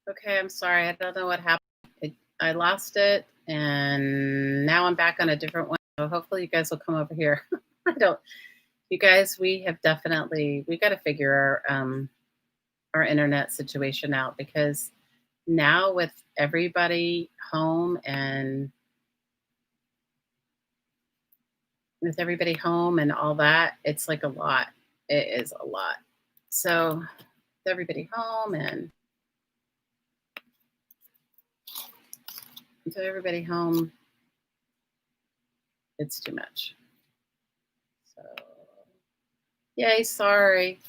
Okay, I'm sorry. I don't know what happened. I lost it, and now I'm back on a different one. So hopefully, you guys will come over here. I don't. You guys, we got to figure our internet situation out because now with everybody home and all that, it's like a lot. It is a lot. So with everybody home and it's too much. So, yay, sorry.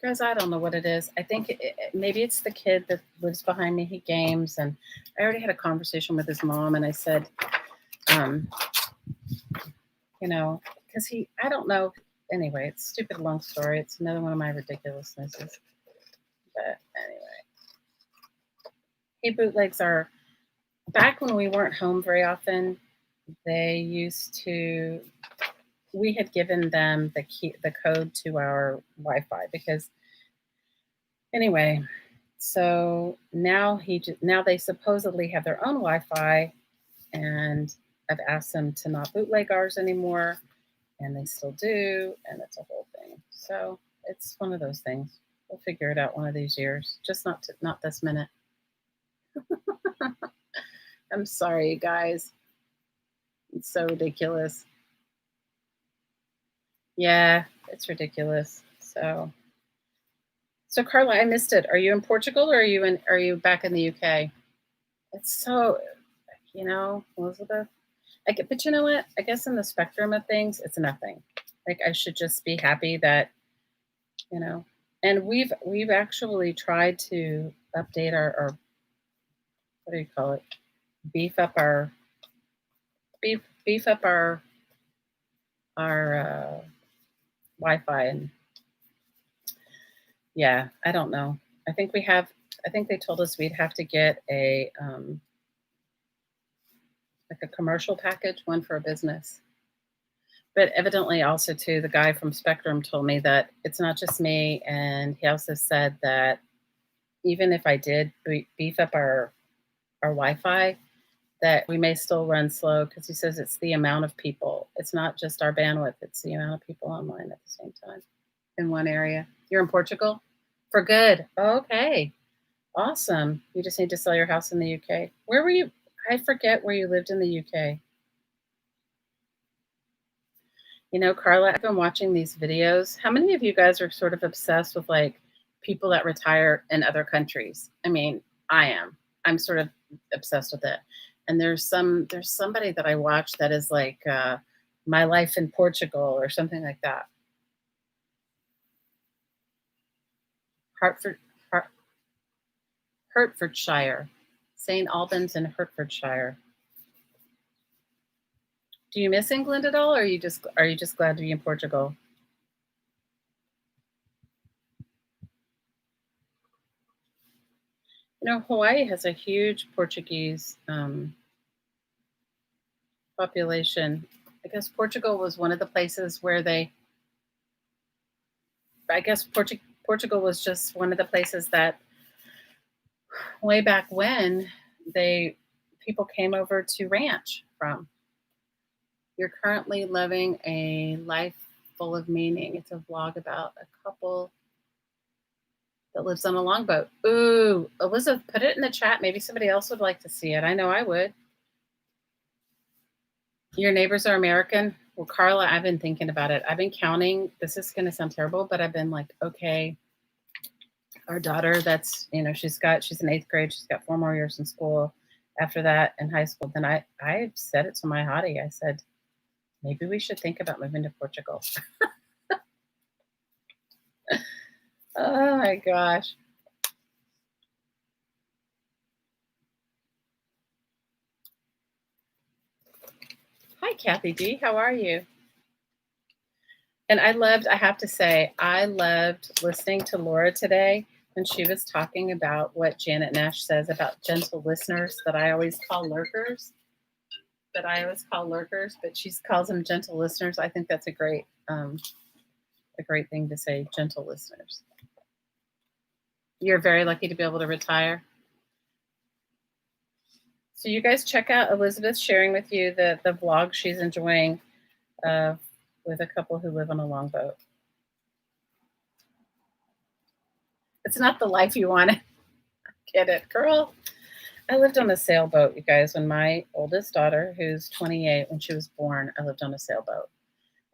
Guys, I don't know what it is. I think maybe it's the kid that lives behind me. He games, and I already had a conversation with his mom, and I said, because I don't know. Anyway, it's stupid, long story. It's another one of my ridiculousnesses. But anyway, hey, bootlegs are back when we weren't home very often. They used to. We had given them the code to our Wi-Fi because. Anyway, so now they supposedly have their own Wi-Fi, and I've asked them to not bootleg ours anymore, and they still do, and it's a whole thing. So it's one of those things. We'll figure it out one of these years, just not this minute. I'm sorry, you guys. It's so ridiculous. Yeah, it's ridiculous. So Carla, I missed it. Are you in Portugal or are you back in the UK? It's so, Elizabeth. But you know what? I guess in the spectrum of things, it's nothing. Like I should just be happy that, and we've actually tried to update our what do you call it? Beef up our Wi-Fi, and yeah, I don't know. I think they told us we'd have to get a like a commercial package, one for a business. But evidently also too, the guy from Spectrum told me that it's not just me, and he also said that even if I did beef up our Wi-Fi, that we may still run slow because he says it's the amount of people. It's not just our bandwidth, it's the amount of people online at the same time in one area. You're in Portugal? For good. Oh, okay. Awesome. You just need to sell your house in the UK. Where were you? I forget where you lived in the UK. Carla, I've been watching these videos. How many of you guys are sort of obsessed with like people that retire in other countries? I mean, I am. I'm sort of obsessed with it. And there's somebody that I watch that is like My Life in Portugal or something like that. Hertfordshire. St. Albans in Hertfordshire. Do you miss England at all, or are you just glad to be in Portugal? Hawaii has a huge Portuguese population. I guess Portugal was one of the places where Portugal was just one of the places that way back when people came over to ranch from. You're currently living a life full of meaning. It's a vlog about a couple that lives on a longboat. Ooh, Elizabeth, put it in the chat. Maybe somebody else would like to see it. I know I would. Your neighbors are American? Well, Carla, I've been thinking about it. I've been counting. This is going to sound terrible, but I've been like, okay, our daughter, she's in 8th grade. She's got 4 more years in school. After that, in high school, then I said it to my hottie. I said, maybe we should think about moving to Portugal. Oh my gosh. Hi, Kathy D. How are you? And I have to say, I loved listening to Laura today when she was talking about what Janet Nash says about gentle listeners that I always call lurkers. But she calls them gentle listeners. I think that's a great thing to say, gentle listeners. You're very lucky to be able to retire. So you guys check out Elizabeth sharing with you the vlog she's enjoying uh, with a couple who live on a longboat. It's not the life you want to get it, girl. I lived on a sailboat, you guys, when my oldest daughter, who's 28, when she was born, I lived on a sailboat.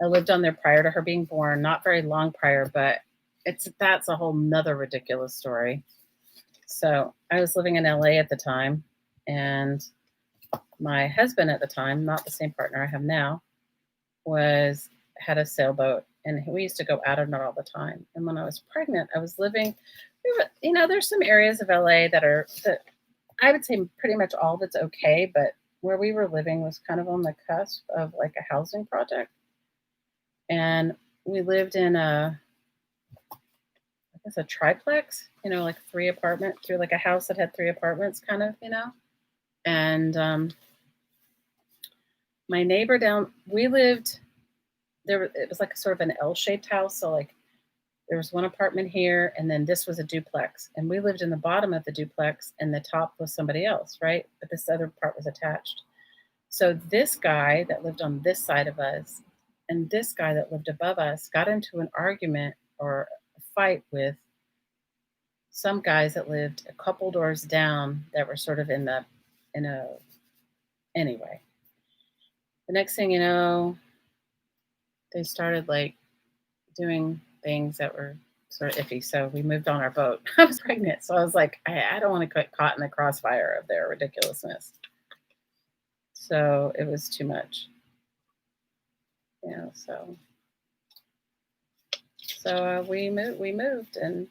I lived on there prior to her being born, not very long prior, but that's a whole nother ridiculous story. So I was living in LA at the time, and my husband at the time, not the same partner I have now, was had a sailboat, and we used to go out on it all the time. And when I was pregnant, I was living, there's some areas of LA that I would say pretty much all of it's okay, but where we were living was kind of on the cusp of like a housing project. And we lived in I guess a triplex, like like a house that had 3 apartments kind of. And my neighbor we lived there, it was like a sort of an L-shaped house. So like there was one apartment here, and then this was a duplex. And we lived in the bottom of the duplex, and the top was somebody else, right? But this other part was attached. So this guy that lived on this side of us and this guy that lived above us got into an argument or a fight with some guys that lived a couple doors down that were sort of in a, anyway. The next thing you know, they started like doing things that were sort of iffy. So we moved on our boat. I was pregnant. So I was like, I don't want to get caught in the crossfire of their ridiculousness. So it was too much. So we moved and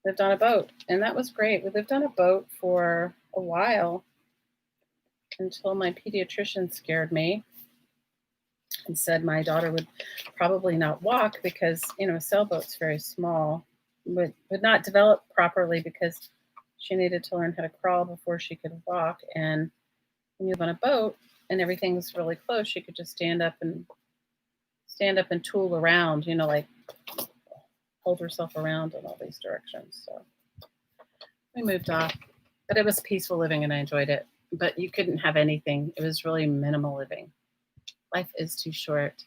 lived on a boat. And that was great. We lived on a boat for a while until my pediatrician scared me and said my daughter would probably not walk because, a sailboat's very small, would not develop properly because she needed to learn how to crawl before she could walk. And when you live on a boat and everything was really close, she could just stand up and tool around, like hold herself around in all these directions. So we moved off, but it was peaceful living and I enjoyed it. But you couldn't have anything. It was really minimal living. Life is too short.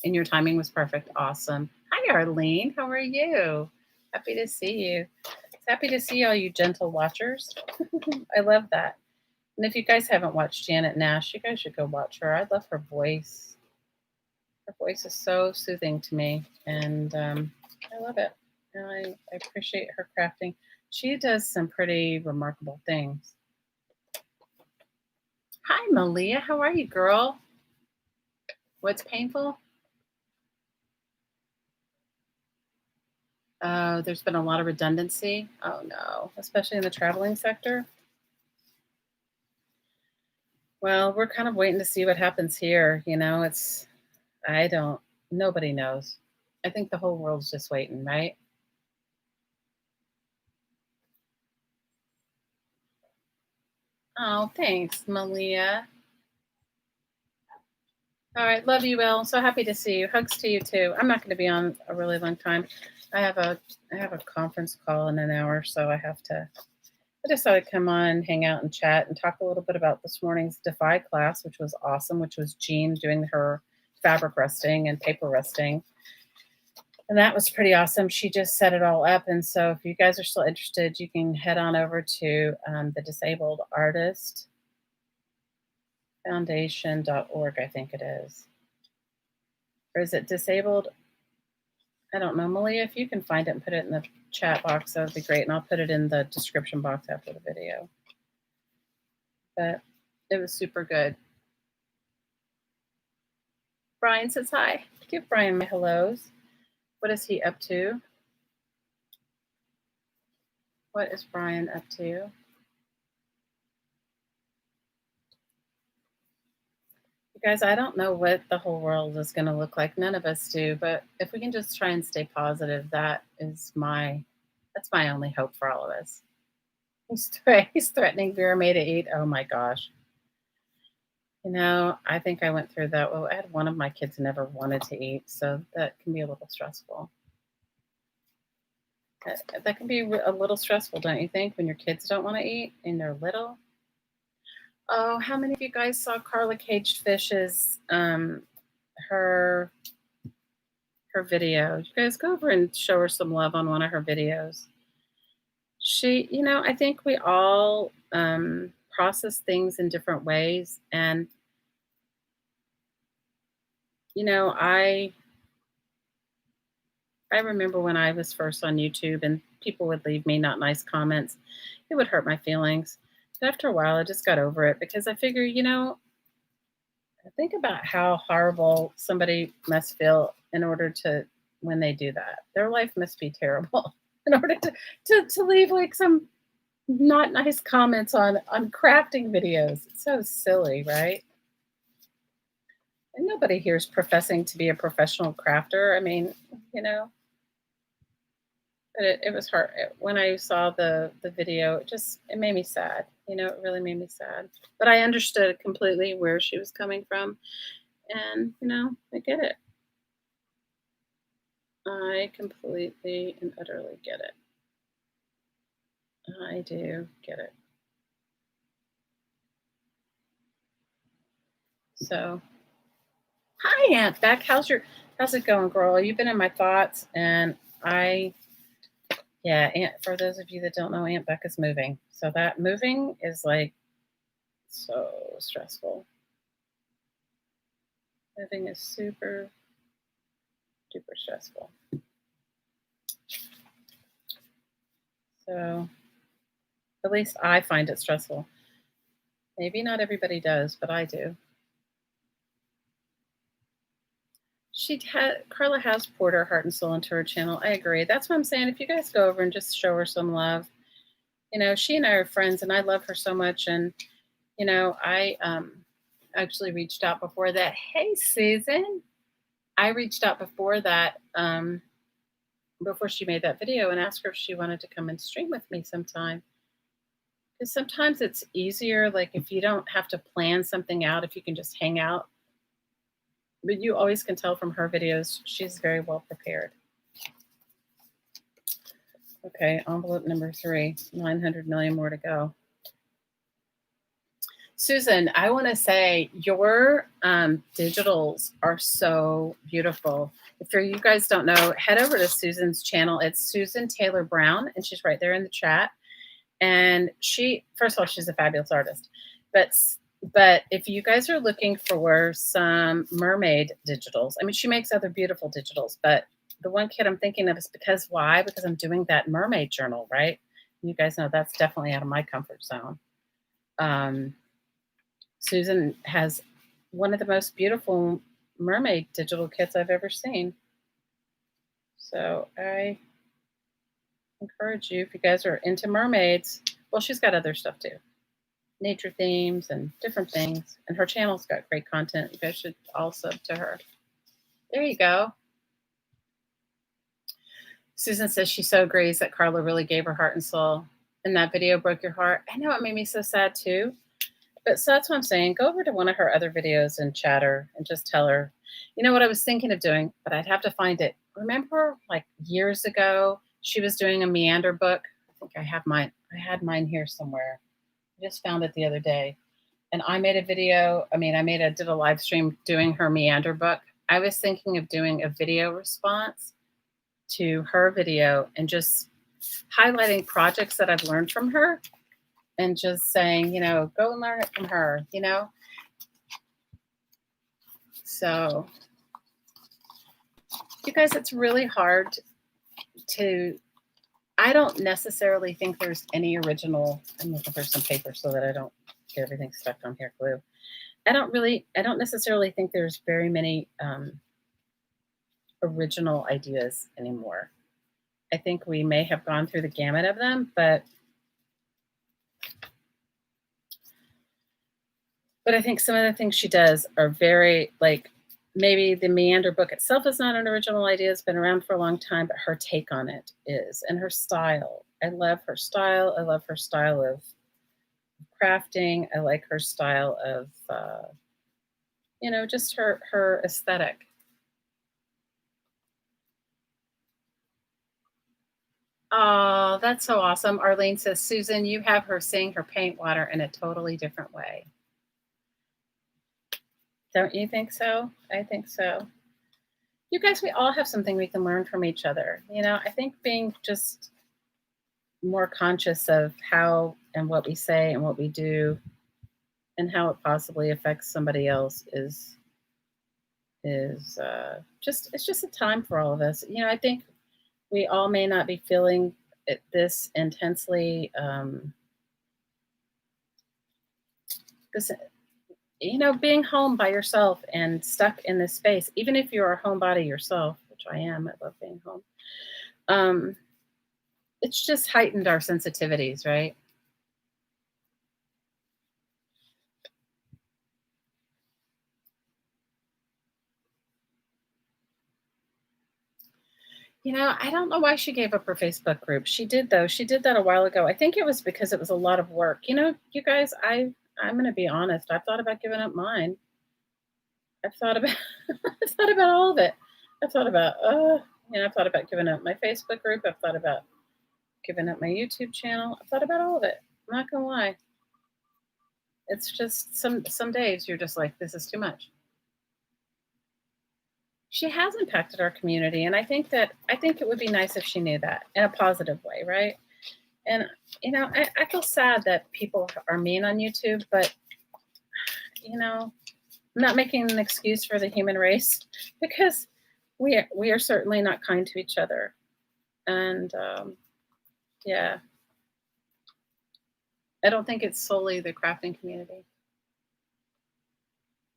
And your timing was perfect. Awesome. Hi, Arlene. How are you? Happy to see you. Happy to see all you gentle watchers. I love that. And if you guys haven't watched Janet Nash, you guys should go watch her. I love her voice. Her voice is so soothing to me, and I love it. And I appreciate her crafting. She does some pretty remarkable things. Hi, Malia. How are you, girl? What's painful? There's been a lot of redundancy. Oh, no, especially in the traveling sector. Well, we're kind of waiting to see what happens here. Nobody knows. I think the whole world's just waiting, right? Oh, thanks, Malia. All right, love you, Elle. So happy to see you. Hugs to you too. I'm not going to be on a really long time. I have a conference call in an hour, so I just thought I'd come on, hang out, and chat, and talk a little bit about this morning's Defy class, which was awesome. Which was Jean doing her fabric resting and paper resting, and that was pretty awesome. She just set it all up, and so if you guys are still interested, you can head on over to the Disabled Artist Foundation.org, I think it is. Or is it disabled? I don't know. Malia, if you can find it and put it in the chat box, that would be great. And I'll put it in the description box after the video. But it was super good. Brian says hi. Give Brian my hellos. What is he up to? What is Brian up to? You guys, I don't know what the whole world is going to look like. None of us do. But if we can just try and stay positive, that's my only hope for all of us. He's threatening Vera May to eat. Oh my gosh. I think I went through that. Well, I had one of my kids never wanted to eat, so that can be a little stressful. That can be a little stressful, don't you think, when your kids don't want to eat and they're little? Oh, how many of you guys saw Carla Caged Fish's her her video? You guys go over and show her some love on one of her videos. She, I think we all process things in different ways, and I remember when I was first on YouTube and people would leave me not nice comments. It would hurt my feelings. But after a while, I just got over it because I figure, think about how horrible somebody must feel in order to when they do that. Their life must be terrible in order to leave like some not nice comments on crafting videos. It's so silly, right? And nobody here is professing to be a professional crafter. I mean, you know, but it was hard when I saw the video. It made me sad. It really made me sad. But I understood completely where she was coming from, and I get it. I completely and utterly get it. I do get it. So, hi, Aunt Beck. How's it going, girl? You've been in my thoughts, and I yeah. For those of you that don't know, Aunt Beck is moving. So that moving is like so stressful. Moving is super duper stressful. So at least I find it stressful. Maybe not everybody does, but I do. Carla has poured her heart and soul into her channel. I agree. That's what I'm saying. If you guys go over and just show her some love, she and I are friends, and I love her so much. And I actually reached out before that. Hey, Susan. I reached out before that, before she made that video, and asked her if she wanted to come and stream with me sometime. Because sometimes it's easier, like if you don't have to plan something out, if you can just hang out. But you always can tell from her videos, she's very well prepared. Okay, envelope number 3, 900 million more to go. Susan, I want to say your digitals are so beautiful. If you guys don't know, head over to Susan's channel. It's Susan Taylor Brown, and she's right there in the chat. And first of all, she's a fabulous artist. But if you guys are looking for some mermaid digitals, I mean, she makes other beautiful digitals, but the one kit I'm thinking of is because I'm doing that mermaid journal, right? You guys know that's definitely out of my comfort zone. Susan has one of the most beautiful mermaid digital kits I've ever seen. So I encourage you, if you guys are into mermaids, well, she's got other stuff too. Nature themes and different things. And her channel's got great content. You guys should all sub to her. There you go. Susan says she so agrees that Carla really gave her heart and soul. And that video broke your heart. I know, it made me so sad too. But so that's what I'm saying. Go over to one of her other videos and chat her and just tell her, what I was thinking of doing, but I'd have to find it. Remember, like years ago, she was doing a meander book. I think I have mine. I had mine here somewhere. I just found it the other day. And I made a video. Did a live stream doing her meander book. I was thinking of doing a video response to her video and just highlighting projects that I've learned from her and just saying, go and learn it from her, So, you guys, it's really hard I don't necessarily think there's any original. I'm looking for some paper so that I don't get everything stuck on here, glue. I don't necessarily think there's very many original ideas anymore. I think we may have gone through the gamut of them, but I think some of the things she does are very, like, maybe the meander book itself is not an original idea. It's been around for a long time, but her take on it is, and her style. I love her style. I love her style of crafting. I like her style of, just her aesthetic. Oh, that's so awesome. Arlene says, Susan, you have her seeing her paint water in a totally different way. Don't you think so? I think so. You guys, we all have something we can learn from each other. I think being just more conscious of how and what we say and what we do and how it possibly affects somebody else is just it's just a time for all of us. I think we all may not be feeling it this intensely. This being home by yourself and stuck in this space, even if you're a homebody yourself, which I am, I love being home. Um, it's just heightened our sensitivities, right? I don't know why she gave up her Facebook group. She did though. She did that a while ago. I think it was because it was a lot of work. You guys, I'm going to be honest. I've thought about giving up mine. I've thought about I've thought about all of it. I've thought about I've thought about giving up my Facebook group. I've thought about giving up my YouTube channel. I've thought about all of it. I'm not gonna lie. It's just some days you're just like, this is too much. She has impacted our community, and I think it would be nice if she knew that in a positive way, right? And I feel sad that people are mean on YouTube, but I'm not making an excuse for the human race because we are certainly not kind to each other. And yeah, I don't think it's solely the crafting community.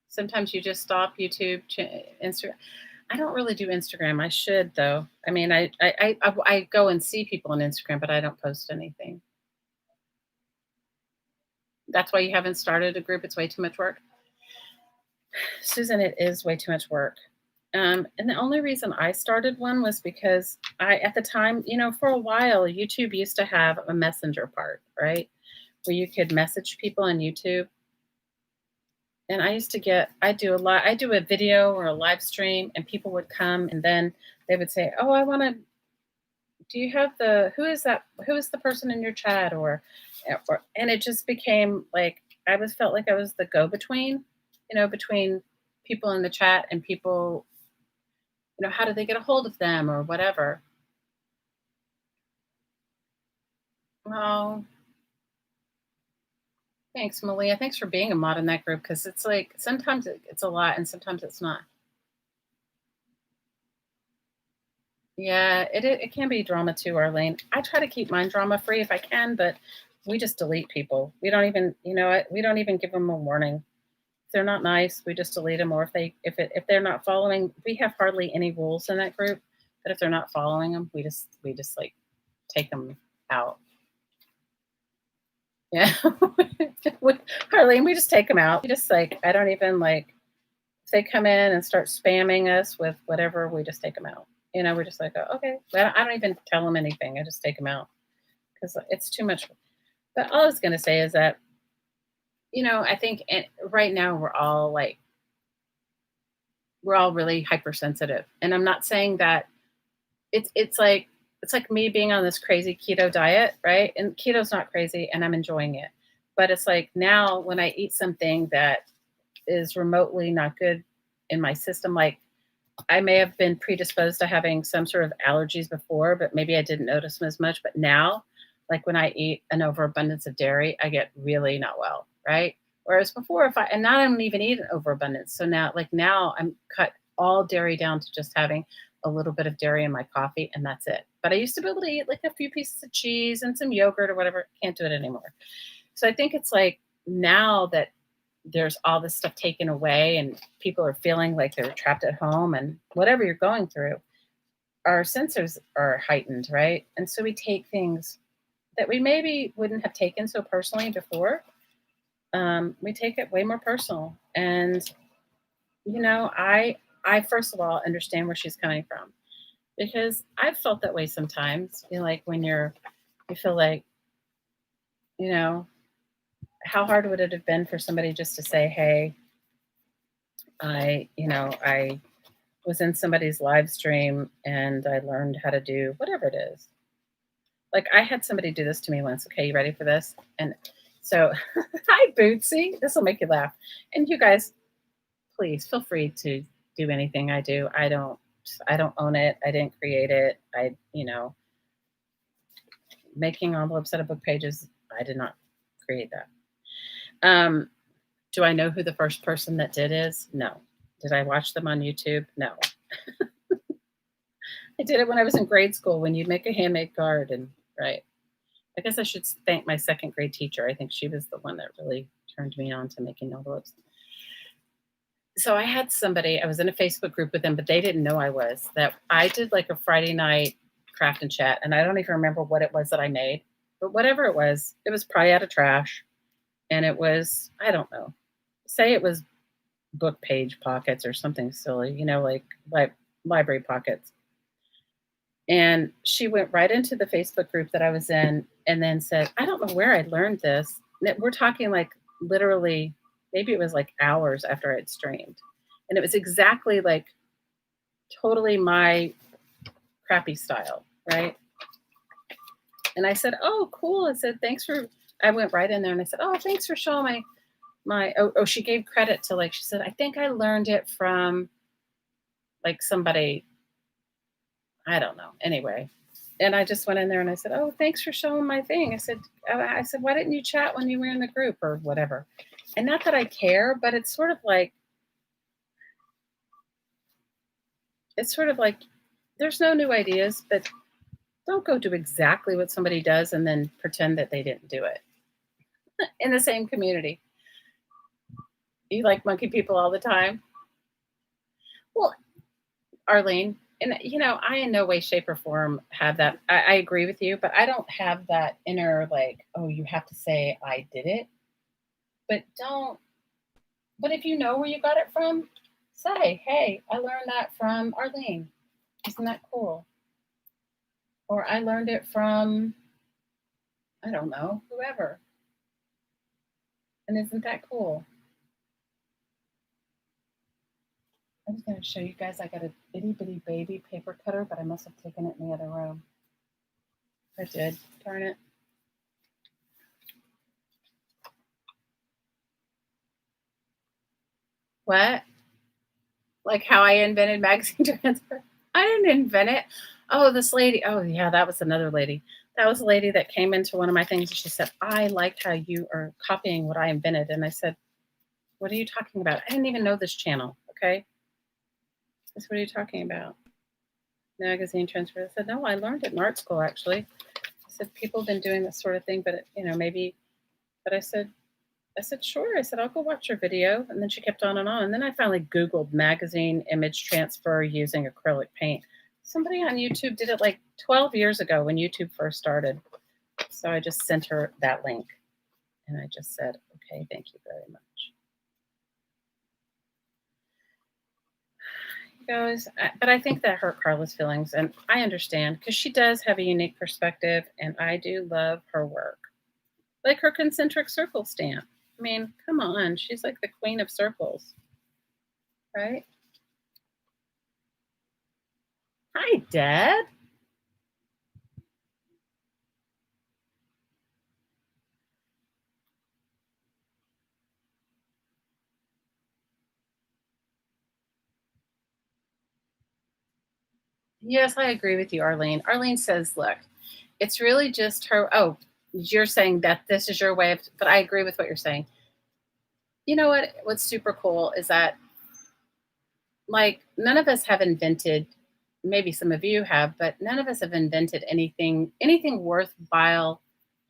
Sometimes you just stop YouTube, Instagram. I don't really do Instagram. I should though. I mean, I go and see people on Instagram, but I don't post anything. That's why you haven't started a group. It's way too much work, Susan. It is way too much work. And the only reason I started one was because at the time, for a while, YouTube used to have a messenger part, right? Where you could message people on YouTube. And I do a lot, I do a video or a live stream, and people would come and then they would say, oh, do you have who is the person in your chat? And it just became like, felt like I was the go between, between people in the chat and people, how do they get a hold of them or whatever. Oh, thanks, Malia. Thanks for being a mod in that group because it's like sometimes it's a lot and sometimes it's not. Yeah, it can be drama too, Arlene. I try to keep mine drama free if I can, but we just delete people. We don't even, we don't even give them a warning. If they're not nice, we just delete them. Or if they're not following, we have hardly any rules in that group. But if they're not following them, we just like take them out. Yeah, Harleen, we just take them out. We just like I don't even like if they come in and start spamming us with whatever, we just take them out. We're just like, oh, okay. I don't even tell them anything. I just take them out because it's too much. But all I was going to say is that, I think right now we're all really hypersensitive, and I'm not saying that it's like me being on this crazy keto diet, right? And keto's not crazy, and I'm enjoying it. But it's like now when I eat something that is remotely not good in my system, like I may have been predisposed to having some sort of allergies before, but maybe I didn't notice them as much. But now, like when I eat an overabundance of dairy, I get really not well, right? Whereas before, and now I don't even eat an overabundance. So now I'm cut all dairy down to just having a little bit of dairy in my coffee, and that's it. But I used to be able to eat like a few pieces of cheese and some yogurt or whatever. Can't do it anymore. So I think it's like now that there's all this stuff taken away and people are feeling like they're trapped at home and whatever you're going through, our sensors are heightened, right? And so we take things that we maybe wouldn't have taken so personally before. We take it way more personal. And, I first of all understand where she's coming from because I've felt that way sometimes. Like when you feel like, you know, how hard would it have been for somebody just to say, hey, I was in somebody's live stream and I learned how to do whatever it is. Like I had somebody do this to me once. Okay, you ready for this? And so, hi, Bootsy. This will make you laugh. And you guys, please feel free to do anything I do. I don't own it. I didn't create it. Making envelopes out of book pages, I did not create that. Um, do I know who the first person that did is? No. Did I watch them on YouTube? No. I did it when I was in grade school when you'd make a handmade card and right. I guess I should thank my second grade teacher. I think she was the one that really turned me on to making envelopes. So I had somebody, I was in a Facebook group with them, but they didn't know I was, that I did like a Friday night craft and chat. And I don't even remember what it was that I made, but whatever it was probably out of trash. And it was, I don't know, say it was book page pockets or something silly, like library pockets. And she went right into the Facebook group that I was in and then said, I don't know where I learned this. We're talking like literally, maybe it was like hours after I'd streamed. And it was exactly like totally my crappy style, right? And I said, oh, cool. I said, I went right in there and I said, oh, thanks for showing she gave credit to she said, I think I learned it from like somebody, I don't know. Anyway, and I just went in there and I said, oh, thanks for showing my thing. I said, why didn't you chat when you were in the group or whatever? And not that I care, but it's sort of like there's no new ideas, but don't go do exactly what somebody does and then pretend that they didn't do it in the same community. You like monkey people all the time. Well, Arlene, and I in no way, shape, or form have that. I agree with you, but I don't have that inner oh, you have to say I did it. But don't. But if you know where you got it from, say, hey, I learned that from Arlene. Isn't that cool? Or I learned it from, I don't know, whoever. And isn't that cool? I was going to show you guys, I got a itty bitty baby paper cutter, but I must have taken it in the other room. I did. Darn it. What? Like how I invented magazine transfer? I didn't invent it. Oh, this lady. Oh, yeah, that was another lady. That was a lady that came into one of my things and she said, I liked how you are copying what I invented. And I said, what are you talking about? I didn't even know this channel. Okay. I said, what are you talking about? Magazine transfer. I said, no, I learned it in art school, actually. I said, people have been doing this sort of thing, but, maybe. But I said, sure. I said, I'll go watch your video. And then she kept on and on. And then I finally Googled magazine image transfer using acrylic paint. Somebody on YouTube did it like 12 years ago when YouTube first started. So I just sent her that link. And I just said, okay, thank you very much. Goes, but I think that hurt Carla's feelings, and I understand because she does have a unique perspective, and I do love her work, like her concentric circle stamp. I mean, come on, she's like the queen of circles, right? Hi, Dad. Yes, I agree with you, Arlene. Arlene says, look, it's really just her. Oh, you're saying that this is your way of, but I agree with what you're saying. You know what? What's super cool is that, none of us have invented, maybe some of you have, but none of us have invented anything worthwhile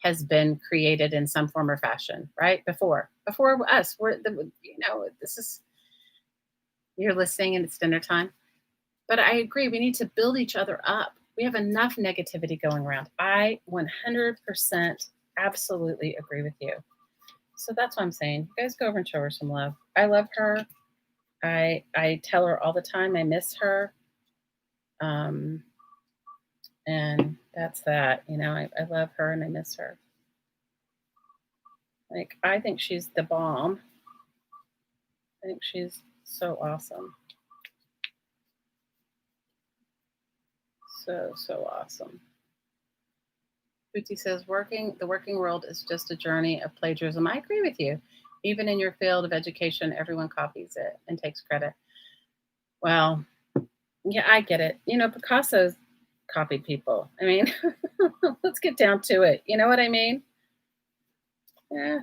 has been created in some form or fashion, right? Before us, this is, you're listening and it's dinner time. But I agree, we need to build each other up. We have enough negativity going around. I 100% absolutely agree with you. So that's what I'm saying. You guys go over and show her some love. I love her. I tell her all the time I miss her. And that's that. I love her and I miss her. I think she's the bomb. I think she's so awesome. So awesome. Bootsy says, the working world is just a journey of plagiarism. I agree with you. Even in your field of education, everyone copies it and takes credit. Well, yeah, I get it. Picasso copied people. I mean, let's get down to it. You know what I mean? Yeah.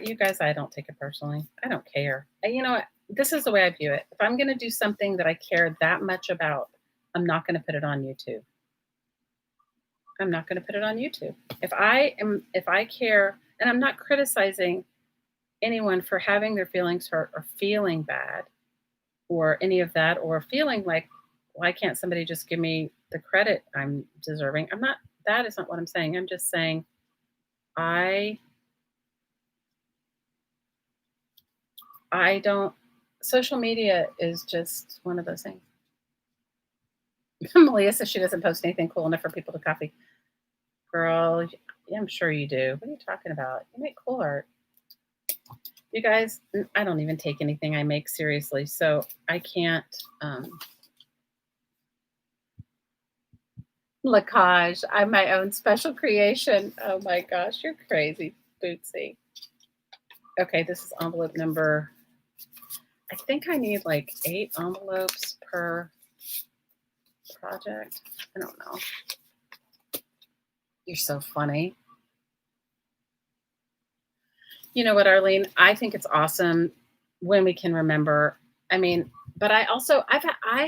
You guys, I don't take it personally. I don't care. You know what? This is the way I view it. If I'm going to do something that I care that much about, I'm not going to put it on YouTube. I'm not going to put it on YouTube. If I care, and I'm not criticizing anyone for having their feelings hurt or feeling bad or any of that, or feeling like, why can't somebody just give me the credit I'm deserving? That is not what I'm saying. I'm just saying I I don't social media is just one of those things. Malia says she doesn't post anything cool enough for people to copy. Girl, yeah, I'm sure you do. What are you talking about? You make cool art. You guys, I don't even take anything I make seriously, so I can't. Lacage, I'm my own special creation. Oh my gosh, you're crazy, Bootsy. Okay, this is envelope number. I think I need like 8 envelopes per project. I don't know. You're so funny. You know what, Arlene? I think it's awesome when we can remember. I mean, but I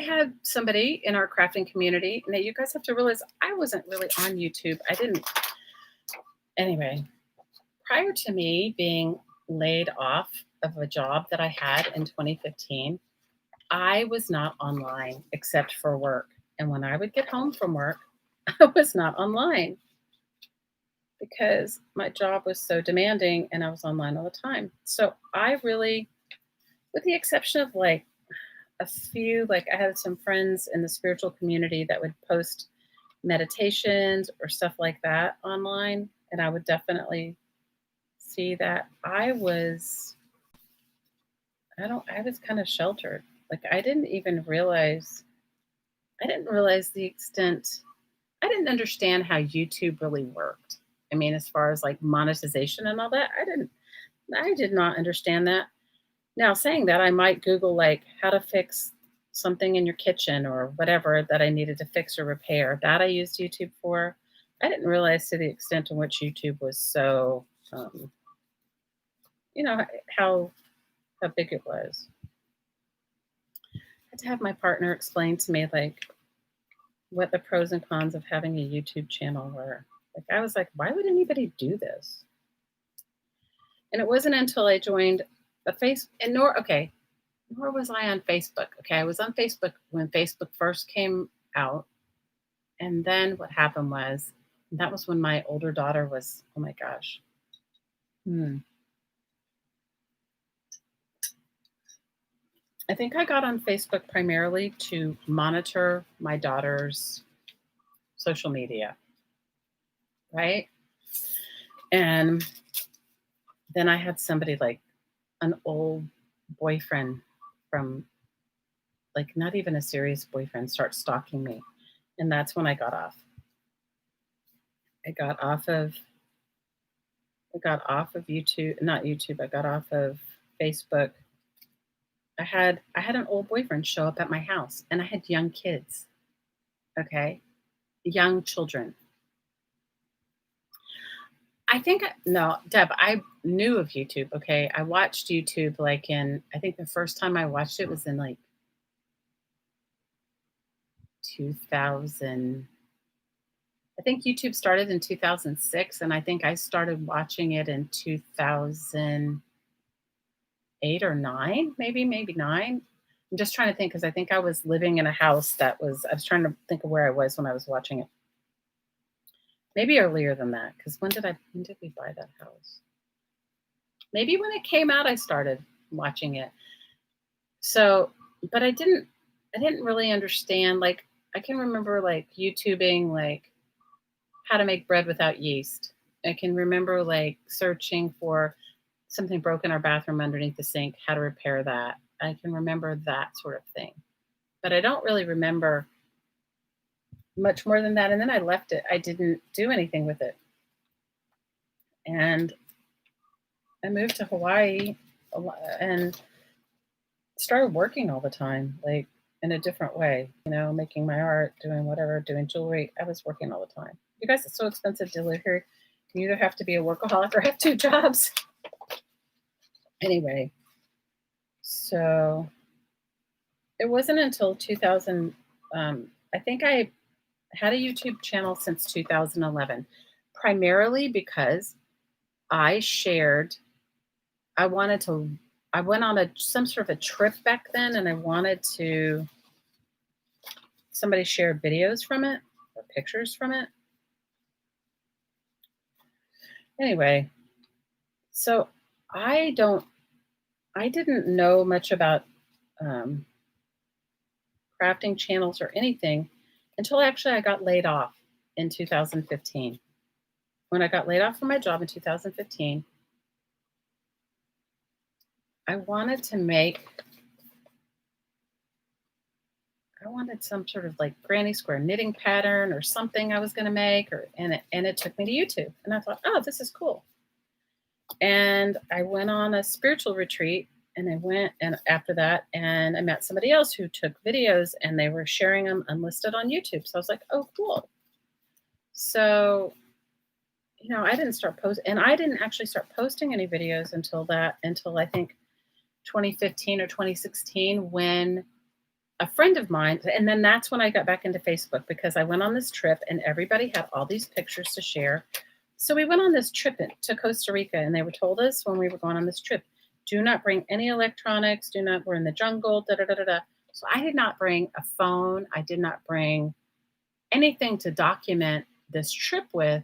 had somebody in our crafting community. Now you guys have to realize I wasn't really on YouTube. I didn't. Anyway, prior to me being laid off of a job that I had in 2015, I was not online except for work. And when I would get home from work, I was not online because my job was so demanding and I was online all the time. So I really, with the exception of like a few, like I had some friends in the spiritual community that would post meditations or stuff like that online, and I would definitely see that. I was kind of sheltered. Like I didn't realize the extent, I didn't understand how YouTube really worked. I mean, as far as like monetization and all that, I did not understand that. Now, saying that, I might Google like how to fix something in your kitchen or whatever that I needed to fix or repair. That I used YouTube for. I didn't realize to the extent to which YouTube was so, you know, how how big it was. I had to have my partner explain to me like what the pros and cons of having a YouTube channel were. Like I was like, why would anybody do this? And it wasn't until I joined the face and nor was I on Facebook. Okay, I was on Facebook when Facebook first came out. And then what happened was that was when my older daughter was, oh my gosh. I think I got on Facebook primarily to monitor my daughter's social media, right? And then I had somebody like an old boyfriend from like not even a serious boyfriend start stalking me. And that's when I got off. I got off of YouTube, not YouTube. I got off of Facebook. I had an old boyfriend show up at my house and I had young kids. Okay? Young children. No, Deb, I knew of YouTube, okay? I watched YouTube like I think the first time I watched it was in like 2000. I think YouTube started in 2006 and I think I started watching it in 2008 or 9, maybe 9. I'm just trying to think because I think I was living in a house I was trying to think of where I was when I was watching it. Maybe earlier than that because when did we buy that house? Maybe when it came out I started watching it. So, but I didn't really understand, like I can remember like YouTubing like how to make bread without yeast. I can remember like searching for something broke in our bathroom underneath the sink, how to repair that. I can remember that sort of thing. But I don't really remember much more than that. And then I left it. I didn't do anything with it. And I moved to Hawaii and started working all the time, like in a different way, making my art, doing whatever, doing jewelry. I was working all the time. You guys, it's so expensive to live here. You either have to be a workaholic or have two jobs. Anyway, so it wasn't until 2000. I think I had a YouTube channel since 2011, primarily because I shared. I wanted to. I went on some sort of a trip back then, and I wanted to. Somebody shared videos from it or pictures from it. Anyway, so I didn't know much about um, crafting channels or anything until actually I got laid off in 2015. When I got laid off from my job in 2015, I wanted some sort of like granny square knitting pattern or something I was going to make, and it took me to YouTube, and I thought, oh, this is cool. And I went on a spiritual retreat, and after that, and I met somebody else who took videos, and they were sharing them unlisted on YouTube. So I was like, oh, cool. So, I didn't start and I didn't actually start posting any videos until I think 2015 or 2016, when a friend of mine, and then that's when I got back into Facebook, because I went on this trip and everybody had all these pictures to share. So we went on this trip to Costa Rica, and they told us when we were going on this trip, do not bring any electronics, we're in the jungle, da da da da da. So I did not bring a phone. I did not bring anything to document this trip with.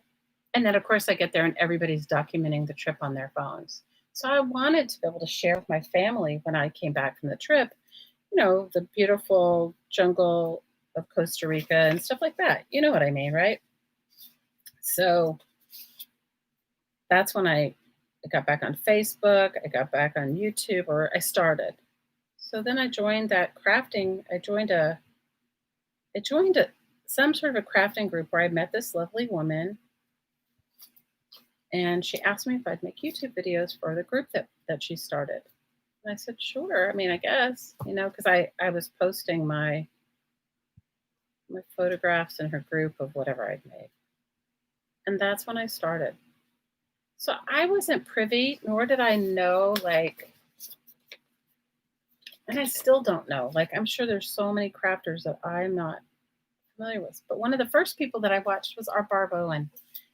And then, of course, I get there and everybody's documenting the trip on their phones. So I wanted to be able to share with my family when I came back from the trip, the beautiful jungle of Costa Rica and stuff like that. You know what I mean, right? So that's when I got back on Facebook. I got back on YouTube, or I started. So then I joined that crafting. I joined some sort of a crafting group where I met this lovely woman, and she asked me if I'd make YouTube videos for the group that she started. And I said, sure. I mean, I guess, because I was posting my photographs in her group of whatever I'd made. And that's when I started. So I wasn't privy, nor did I know, and I still don't know. I'm sure there's so many crafters that I'm not familiar with. But one of the first people that I watched was our Barb Owen.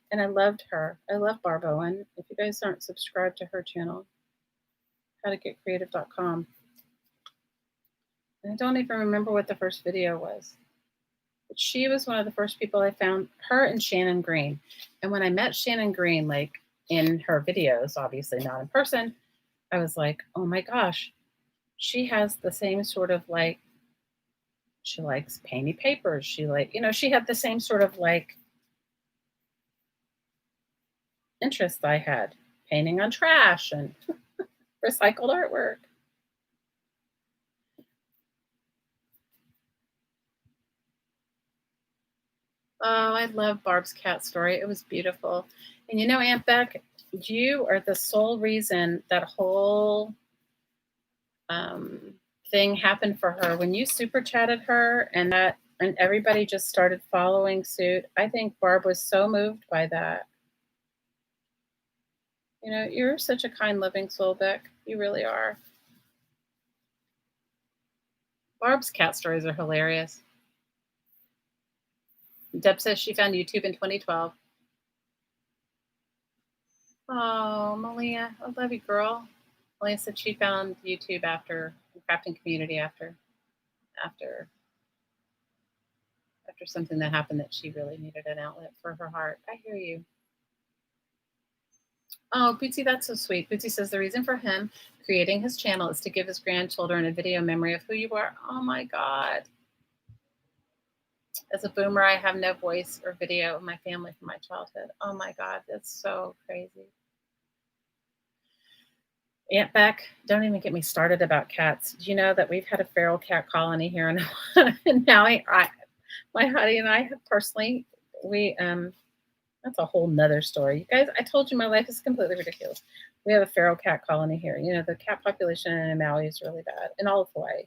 And I loved her. I love Barb Owen. If you guys aren't subscribed to her channel, howtogetcreative.com. And I don't even remember what the first video was. But she was one of the first people I found, her and Shannon Green. And when I met Shannon Green, in her videos, obviously not in person, I was like, oh my gosh, she has the same sort of she likes painty papers. She she had the same sort of interest I had, painting on trash and recycled artwork. Oh, I love Barb's cat story. It was beautiful. And Aunt Beck, you are the sole reason that whole thing happened for her. When you super chatted her and everybody just started following suit, I think Barb was so moved by that. You're such a kind, loving soul, Beck. You really are. Barb's cat stories are hilarious. Deb says she found YouTube in 2012. Oh, Malia, I love you, girl. Malia said she found YouTube after the crafting community after something that happened that she really needed an outlet for her heart. I hear you. Oh, Bootsy, that's so sweet. Bootsy says the reason for him creating his channel is to give his grandchildren a video memory of who you are. Oh my God. As a boomer, I have no voice or video of my family from my childhood. Oh my God, that's so crazy. Aunt Beck, don't even get me started about cats. Do you know that we've had a feral cat colony here in Aloha? And now my hubby and I have personally, That's a whole nother story. You guys, I told you my life is completely ridiculous. We have a feral cat colony here. You know, the cat population in Maui is really bad in all of Hawaii.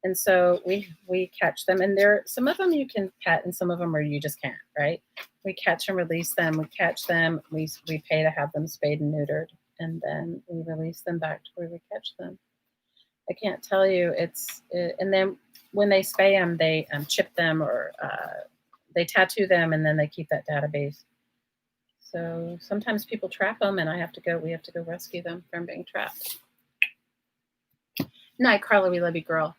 And so we catch them, and there some of them you can pet, and some of them are you just can't, right? We catch and release them. We catch them. We pay to have them spayed and neutered, and then we release them back to where we catch them. I can't tell you and then when they spay them, they chip them or they tattoo them, and then they keep that database. So sometimes people trap them, and we have to go rescue them from being trapped. Night, Carla, we love you, girl.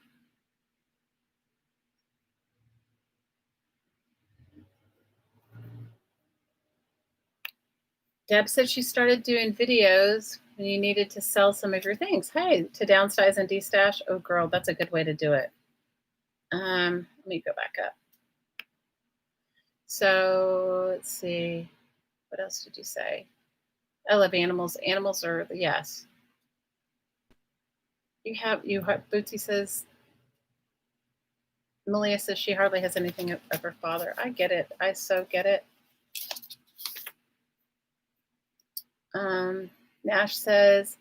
Deb said she started doing videos when you needed to sell some of your things. Hey, to downsize and destash. Oh, girl, that's a good way to do it. Let me go back up. So let's see. What else did you say? I love animals. Animals are, yes. Bootsy says, Malia says she hardly has anything of her father. I get it. I so get it. Nash says,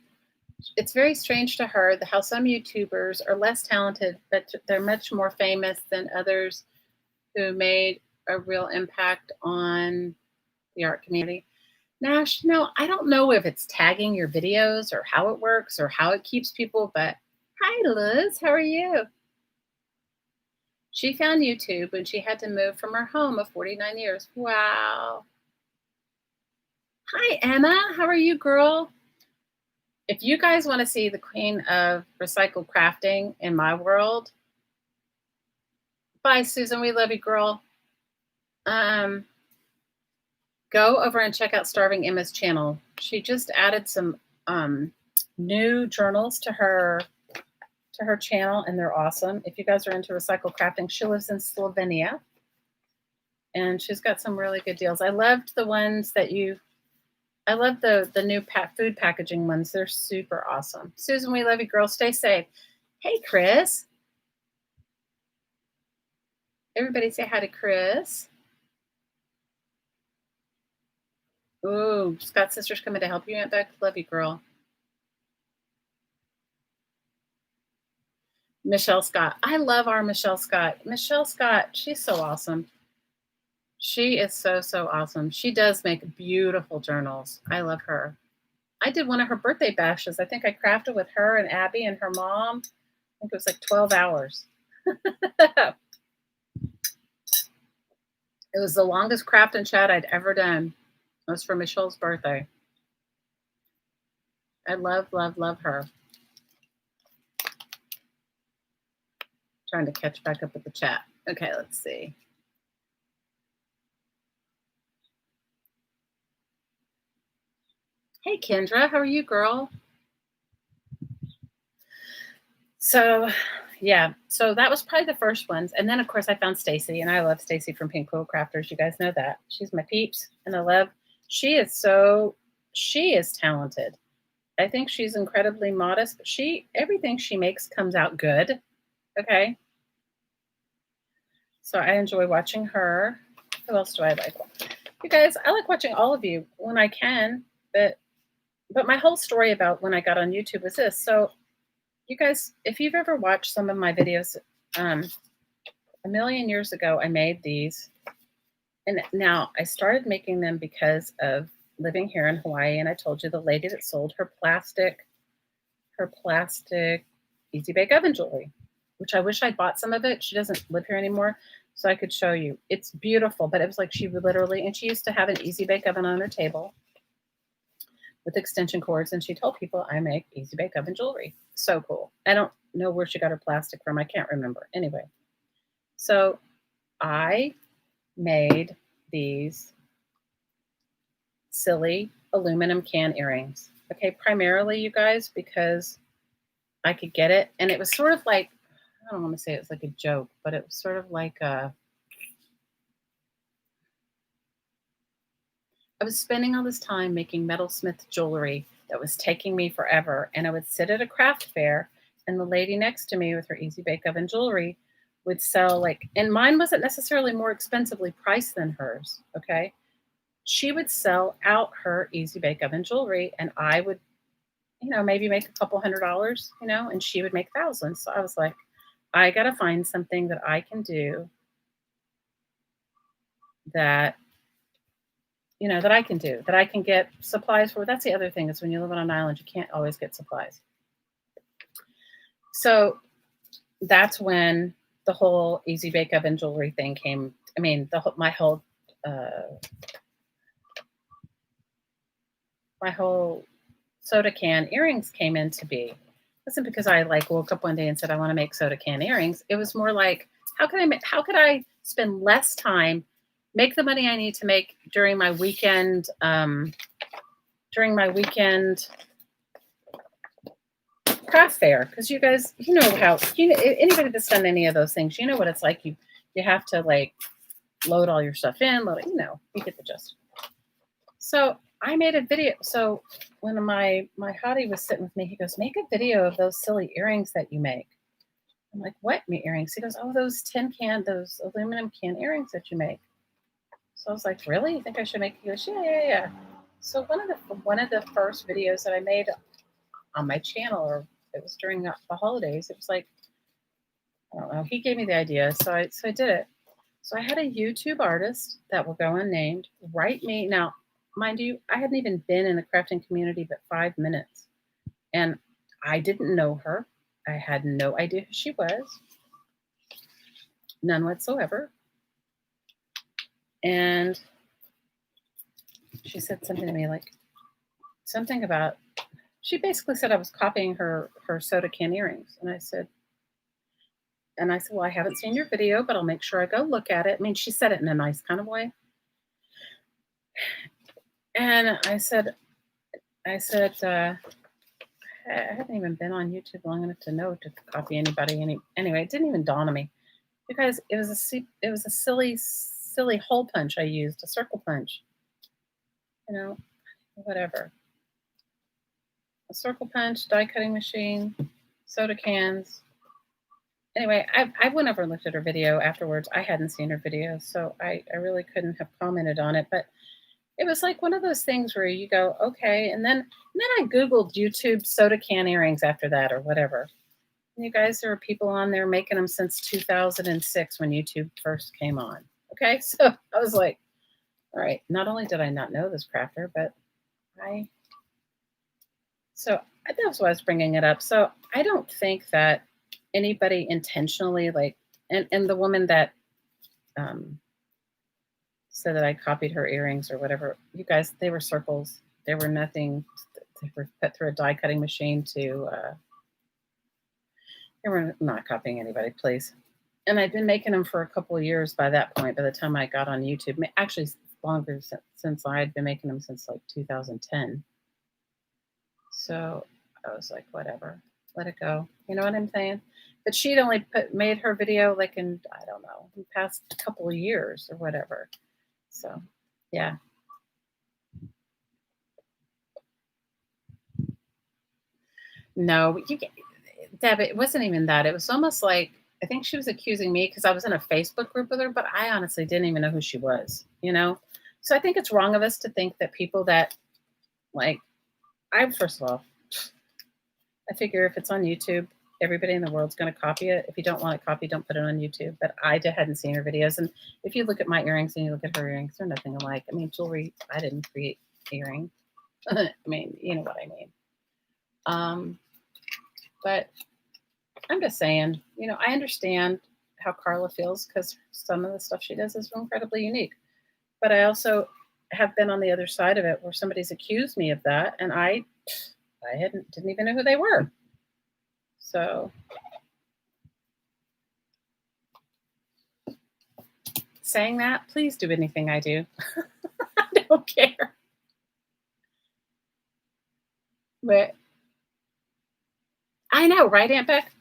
it's very strange to her how some YouTubers are less talented, but they're much more famous than others who made a real impact on the art community. Nash, no, I don't know if it's tagging your videos or how it works or how it keeps people, but hi, Liz, how are you? She found YouTube when she had to move from her home of 49 years. Wow. Hi, Emma. How are you, girl? If you guys want to see the queen of recycled crafting in my world, bye, Susan. We love you, girl. Go over and check out Starving Emma's channel. She just added some new journals to her channel, and they're awesome. If you guys are into recycled crafting, she lives in Slovenia, and she's got some really good deals. I loved the ones that I love the new food packaging ones. They're super awesome. Susan, we love you, girl. Stay safe. Hey, Chris. Everybody say hi to Chris. Ooh, Scott's sister's coming to help you, Aunt Beck. Love you, girl. Michelle Scott. I love our Michelle Scott. Michelle Scott, she's so awesome. She is so, so awesome. She does make beautiful journals. I love her. I did one of her birthday bashes. I think I crafted with her and Abby and her mom. I think it was like 12 hours. It was the longest craft and chat I'd ever done. It was for Michelle's birthday. I love, love, love her. Trying to catch back up with the chat. Okay, let's see. Hey, Kendra, how are you, girl? So, yeah, so that was probably the first ones. And then, of course, I found Stacy, and I love Stacy from Pink Quill Crafters. You guys know that. She's my peeps, and she is talented. I think she's incredibly modest, but everything she makes comes out good. Okay. So I enjoy watching her. Who else do I like? You guys, I like watching all of you when I can, but my whole story about when I got on YouTube was this. So you guys, if you've ever watched some of my videos, a million years ago, I made these. And now I started making them because of living here in Hawaii. And I told you the lady that sold her plastic Easy Bake Oven jewelry, which I wish I'd bought some of it. She doesn't live here anymore, so I could show you. It's beautiful, but it was like she used to have an Easy Bake Oven on her table with extension cords, and she told people, I make Easy Bake Oven jewelry. So cool. I don't know where she got her plastic from. I can't remember. Anyway, so I made these silly aluminum can earrings. Okay, primarily, you guys, because I could get it. And it was sort of like, I don't want to say it was like a joke, but it was sort of like I was spending all this time making metalsmith jewelry that was taking me forever. And I would sit at a craft fair, and the lady next to me with her Easy Bake Oven jewelry would sell and mine wasn't necessarily more expensively priced than hers. Okay. she would sell out her Easy Bake Oven jewelry, and I would, maybe make a couple $100, and she would make thousands. So I was like, I got to find something that I can do that, that I can do, that I can get supplies for. That's the other thing is when you live on an island, you can't always get supplies. So that's when the whole Easy Bake Oven jewelry thing came. I mean, uh, my whole soda can earrings came into be. It wasn't because I like woke up one day and said I want to make soda can earrings. It was more like how could I spend less time, make the money I need to make during my weekend craft fair, because you guys, how anybody that's done any of those things, you know what it's like. You have to like load all your stuff in, you get the gist. So I made a video. So when my hottie was sitting with me, he goes, "Make a video of those silly earrings that you make." I'm like, "What earrings?" He goes, "Oh, those those aluminum can earrings that you make." So I was like, "Really? You think I should make?" He goes, "Yeah, yeah, yeah." So one of the first videos that I made on my channel, or it was during the holidays, it was like, I don't know. He gave me the idea, so I did it. So I had a YouTube artist that will go unnamed write me. Now, mind you, I hadn't even been in the crafting community but 5 minutes, and I didn't know her. I had no idea who she was, none whatsoever. And she said something to me like something about. She basically said I was copying her soda can earrings, and I said, "Well, I haven't seen your video, but I'll make sure I go look at it." I mean, she said it in a nice kind of way. And I said, I haven't even been on YouTube long enough to know to copy anybody. Anyway, it didn't even dawn on me because it was a silly hole punch I used, a circle punch, whatever. A circle punch, die cutting machine, soda cans. Anyway, I went over and looked at her video afterwards. I hadn't seen her video, so I really couldn't have commented on it. But it was like one of those things where you go, okay, and then I Googled YouTube soda can earrings after that or whatever. And you guys, there are people on there making them since 2006 when YouTube first came on. Okay, so I was like, all right, not only did I not know this crafter, but so that was why I was bringing it up. So I don't think that anybody intentionally and the woman that said that I copied her earrings or whatever, you guys, they were circles. They were nothing. They were put through a die cutting machine they were not copying anybody, please. And I'd been making them for a couple of years by that point, by the time I got on YouTube. Actually, longer since I had been making them since like 2010. So I was like, whatever, let it go. You know what I'm saying? But she'd only made her video like in, I don't know, the past couple of years or whatever. So, yeah. No, Deb, it wasn't even that. It was almost like, I think she was accusing me because I was in a Facebook group with her, but I honestly didn't even know who she was, So I think it's wrong of us to think that people that, first of all, I figure if it's on YouTube, everybody in the world's going to copy it. If you don't want to copy, don't put it on YouTube. But I hadn't seen her videos. And if you look at my earrings and you look at her earrings, they're nothing alike. I mean, jewelry, I didn't create earring. I mean, you know what I mean. But I'm just saying, I understand how Carla feels because some of the stuff she does is incredibly unique. But I also have been on the other side of it where somebody's accused me of that, and I didn't even know who they were. So saying that, please do anything I do. I don't care. But I know, right, Aunt Beck?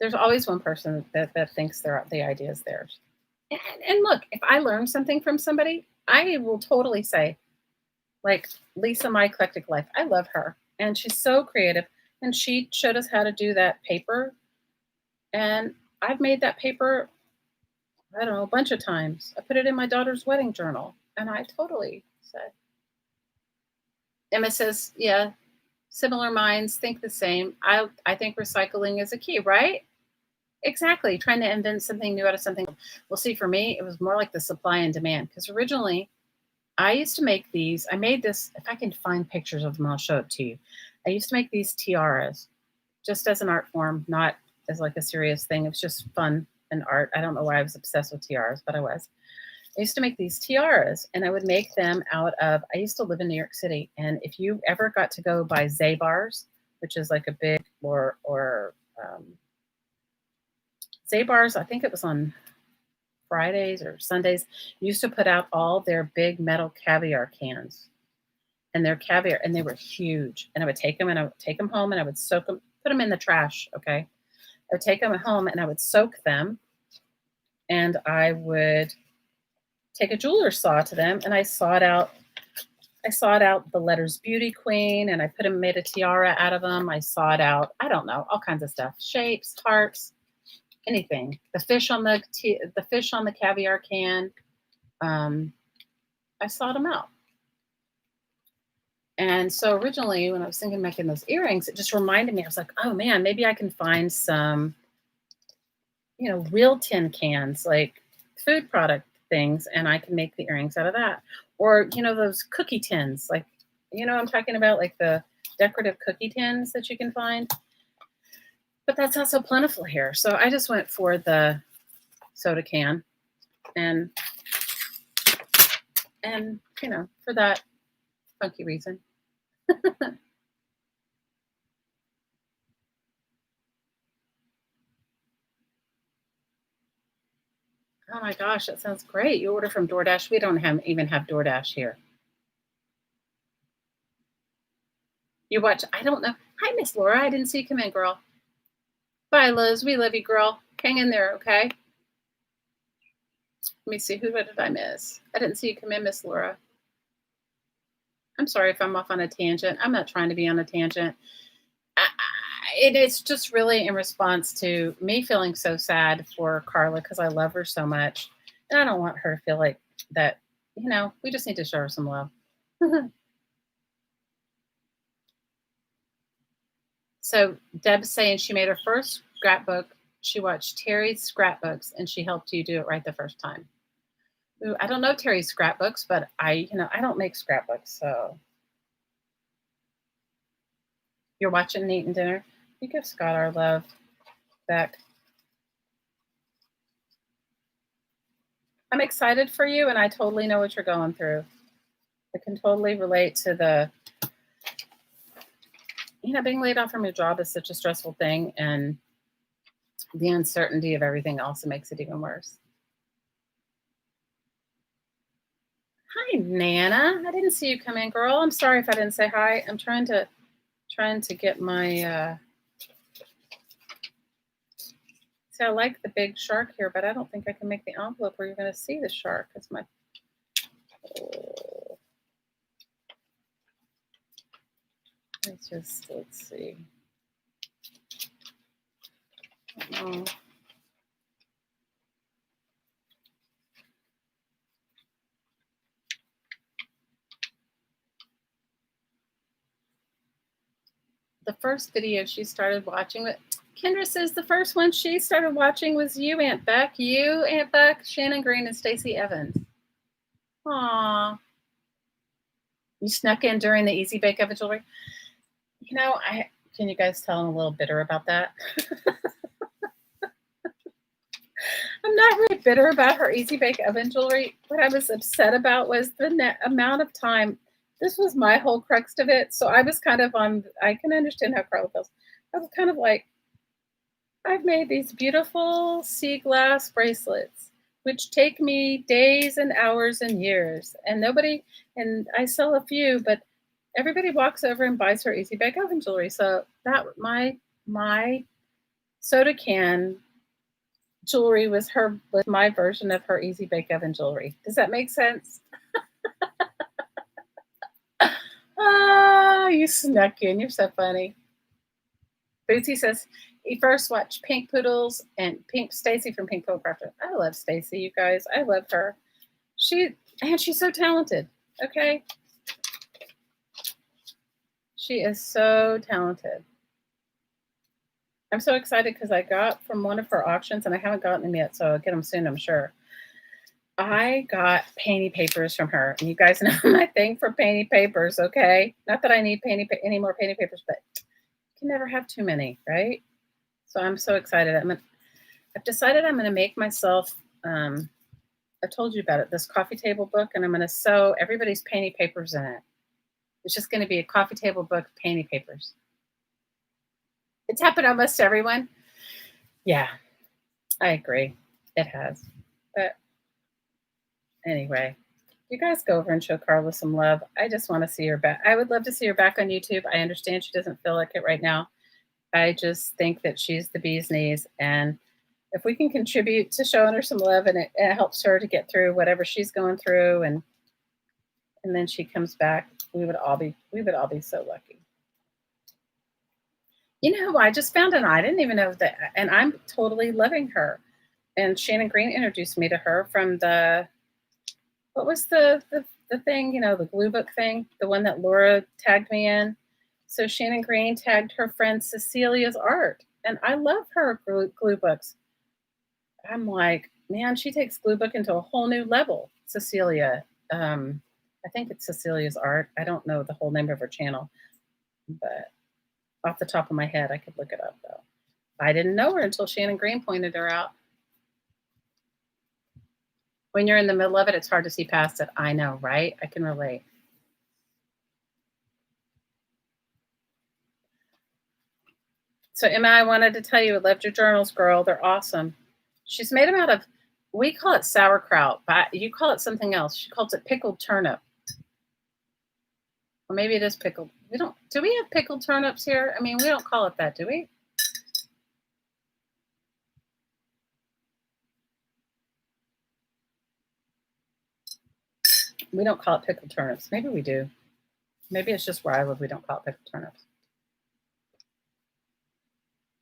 There's always one person that thinks the idea is theirs. And look, if I learn something from somebody, I will totally say, like Lisa, My Eclectic Life, I love her. And she's so creative. And she showed us how to do that paper. And I've made that paper, I don't know, a bunch of times. I put it in my daughter's wedding journal. And I totally said, Emma says, yeah, similar minds think the same. I think recycling is a key, right? Exactly. Trying to invent something new out of something. Well, see, for me, it was more like the supply and demand. Because originally, I used to make these. I made this. If I can find pictures of them, I'll show it to you. I used to make these tiaras just as an art form, not as like a serious thing. It was just fun and art. I don't know why I was obsessed with tiaras, but I was. I used to make these tiaras, and I would make them out of. I used to live in New York City, and if you ever got to go by Zabar's, which is like a big or Zabar's, I think it was on Fridays or Sundays, used to put out all their big metal caviar cans, and their caviar, and they were huge. And I would take them and I would take them home and I would soak them, put them in the trash. Okay, I would take them home and I would soak them, and I would take a jeweler's saw to them, and I sawed out. I sawed out the letters Beauty Queen, and I put them, made a tiara out of them. I sawed out, I don't know, all kinds of stuff, shapes, hearts, anything. The fish on the caviar can. Um, I sawed them out. And so originally, when I was thinking of making those earrings, it just reminded me. I was like, oh man, maybe I can find some, real tin cans, like food product things, and I can make the earrings out of that. Or, those cookie tins, like, I'm talking about, like the decorative cookie tins that you can find. But that's not so plentiful here. So I just went for the soda can and for that funky reason. Oh my gosh, that sounds great. You order from DoorDash. We don't even have DoorDash here. You watch, I don't know. Hi, Miss Laura. I didn't see you come in, girl. Bye, Liz. We love you, girl. Hang in there, okay? Let me see. What did I miss? I didn't see you come in, Miss Laura. I'm sorry if I'm off on a tangent. I'm not trying to be on a tangent. It's just really in response to me feeling so sad for Carla because I love her so much. And I don't want her to feel like that, we just need to show her some love. So Deb's saying she made her first scrapbook. She watched Terry's scrapbooks and she helped you do it right the first time. Ooh, I don't know Terry's scrapbooks, but I don't make scrapbooks. So you're watching and eating dinner. You give Scott our love back. I'm excited for you, and I totally know what you're going through. I can totally relate to the, being laid off from your job is such a stressful thing, and the uncertainty of everything also makes it even worse. Hi, Nana. I didn't see you come in, girl. I'm sorry if I didn't say hi. I'm trying to get my. See, I like the big shark here, but I don't think I can make the envelope where you're going to see the shark. It's my. Oh. Let's see. Oh. The first video she started watching with Kendra says the first one she started watching was you, Aunt Beck. You, Aunt Beck, Shannon Green, and Stacey Evans. Aw. You snuck in during the Easy Bake Oven jewelry. Can you guys tell I'm a little bitter about that? I'm not really bitter about her Easy Bake Oven jewelry. What I was upset about was the amount of time. This was my whole crux of it. So I was kind of I can understand how Carla feels. I was kind of like, I've made these beautiful sea glass bracelets, which take me days and hours and years. And I sell a few, but everybody walks over and buys her Easy Bake Oven jewelry. So that my soda can jewelry was my version of her Easy Bake Oven jewelry. Does that make sense? Oh, you snuck in. You're so funny. Bootsy says he first watched Pink Poodles and Pink Stacy from Pink Poodle Crafter. I love Stacy, you guys. I love her. And she's so talented. Okay. She is so talented. I'm so excited because I got from one of her auctions, and I haven't gotten them yet, so I'll get them soon, I'm sure. I got painty papers from her, and you guys know my thing for painty papers, okay? Not that I need any more painty papers, but you can never have too many, right? So I'm so excited. I've decided I'm gonna make myself. I've told you about it. This coffee table book, and I'm gonna sew everybody's painty papers in it. It's just gonna be a coffee table book, painty papers. It's happened almost to everyone. Yeah, I agree. It has. But anyway, you guys go over and show Carla some love. I just want to see her back. I would love to see her back on YouTube. I understand she doesn't feel like it right now. I just think that she's the bee's knees. And if we can contribute to showing her some love and it helps her to get through whatever she's going through and then she comes back, we would all be so lucky. You know who I just found, and I didn't even know that, and I'm totally loving her. And Shannon Green introduced me to her from what was the thing, the glue book thing, the one that Laura tagged me in. So Shannon Green tagged her friend Cecilia's art, and I love her glue books. I'm like, man, she takes glue book into a whole new level. Cecilia, I think it's Cecilia's art. I don't know the whole name of her channel, but off the top of my head, I could look it up though. I didn't know her until Shannon Green pointed her out. When you're in the middle of it, it's hard to see past it. I know, right? I can relate. So Emma, I wanted to tell you, I loved your journals, girl. They're awesome. She's made them out of, we call it sauerkraut, but you call it something else. She calls it pickled turnip. Or maybe it is pickled. Do we have pickled turnips here? I mean, we don't call it that, do we? We don't call it pickled turnips. Maybe we do. Maybe it's just where I live, we don't call it pickled turnips.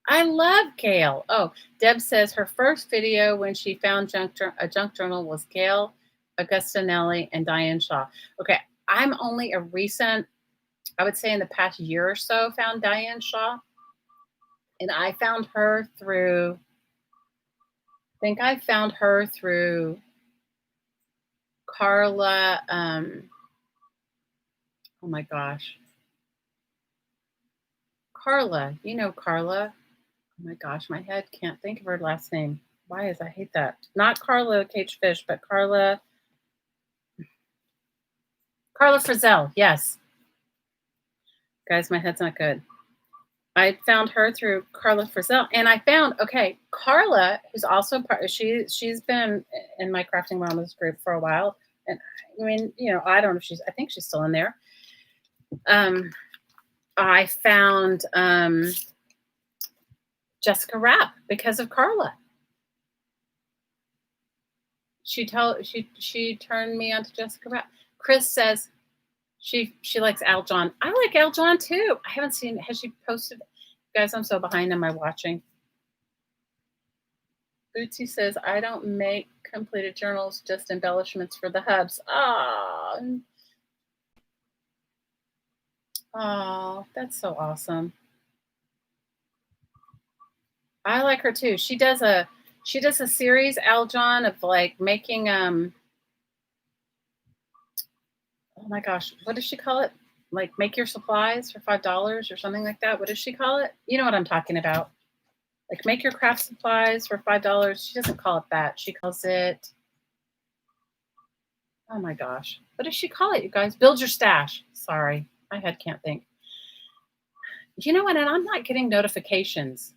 I love Gail. Oh, Deb says her first video when she found a junk journal was Gail Augustinelli and Diane Shaw. Okay, I'm only a recent, I would say in the past year or so, found Diane Shaw. And I found her through, Carla. Oh my gosh. Carla, Carla. Oh my gosh, my head can't think of her last name. Why is I hate that? Not Carla Cage Fish, but Carla Frizzell. Yes. Guys, my head's not good. I found her through Carla Frizzell, and I found Carla, who's also she's been in my Crafting Mamas group for a while, and I mean, I don't know if I think she's still in there. I found Jessica Rapp because of Carla. She turned me on to Jessica Rapp. Chris says she likes Al John. I like Al John too. I haven't seen. Has she posted? Guys, I'm so behind on my watching. Bootsy says I don't make completed journals, just embellishments for the hubs. Oh, that's so awesome. I like her too. She does a series, Al John, of like making oh my gosh, what does she call it? Like make your supplies for $5 or something like that. What does she call it? You know what I'm talking about. Like make your craft supplies for $5. She doesn't call it that. She calls it, oh my gosh, what does she call it, you guys? Build your stash. Sorry, my head can't think. You know what? And I'm not getting notifications.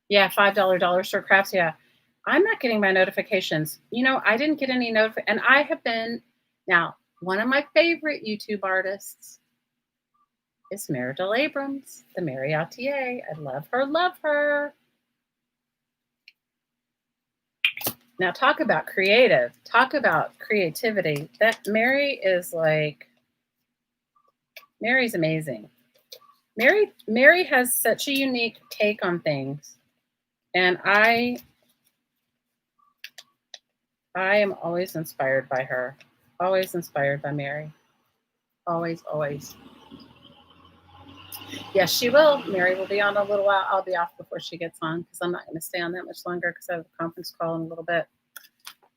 Yeah, $5 dollar store crafts. Yeah, I'm not getting my notifications. I didn't get any and I have been now. One of my favorite YouTube artists is Meridel Abrams, the Mariotier. I love her. Love her. Now talk about creative. Talk about creativity. That Mary is like. Mary's amazing. Mary has such a unique take on things. And I am always inspired by her. Always inspired by Mary. Always, always. Yes, she will. Mary will be on a little while. I'll be off before she gets on because I'm not going to stay on that much longer because I have a conference call in a little bit.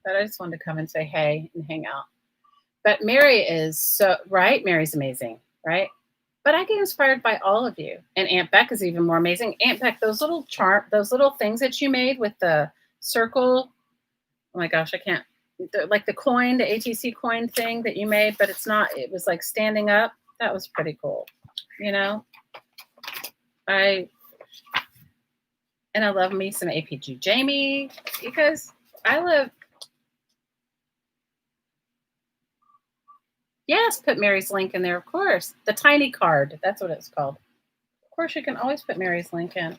But I just wanted to come and say hey and hang out. But Mary is so, right? Mary's amazing, right? But I get inspired by all of you. And Aunt Beck is even more amazing. Aunt Beck, those little those little things that you made with the circle. Oh my gosh, I can't. Like the coin, the ATC coin thing that you made, but it's not, it was like standing up. That was pretty cool. You know, I love me some APG Jamie because I love. Yes, put Mary's link in there, of course. The tiny card, that's what it's called. Of course, you can always put Mary's link in.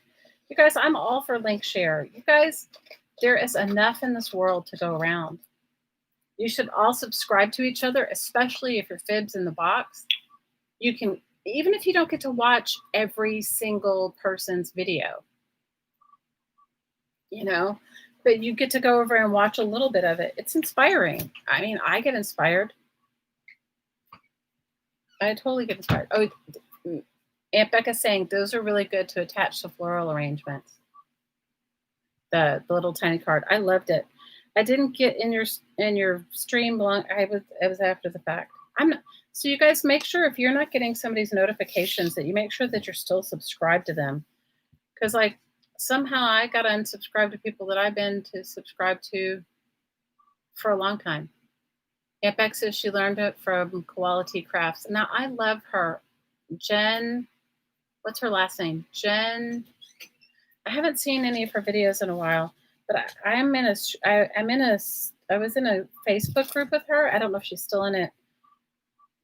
You guys, I'm all for link share. You guys, there is enough in this world to go around. You should all subscribe to each other, especially if your fib's in the box. You can, even if you don't get to watch every single person's video, you know, but you get to go over and watch a little bit of it. It's inspiring. I mean, I get inspired. I totally get inspired. Oh, Aunt Becca's saying those are really good to attach to floral arrangements. The little tiny card. I loved it. I didn't get in your stream long. I was after the fact. I'm not. So you guys make sure if you're not getting somebody's notifications that you make sure that you're still subscribed to them. Because like somehow I got to unsubscribe to people that I've been to subscribe to for a long time. Aunt Beck says she learned it from Quality Crafts. Now I love her. Jen, what's her last name? Jen. I haven't seen any of her videos in a while, but I was in a Facebook group with her. I don't know if she's still in it.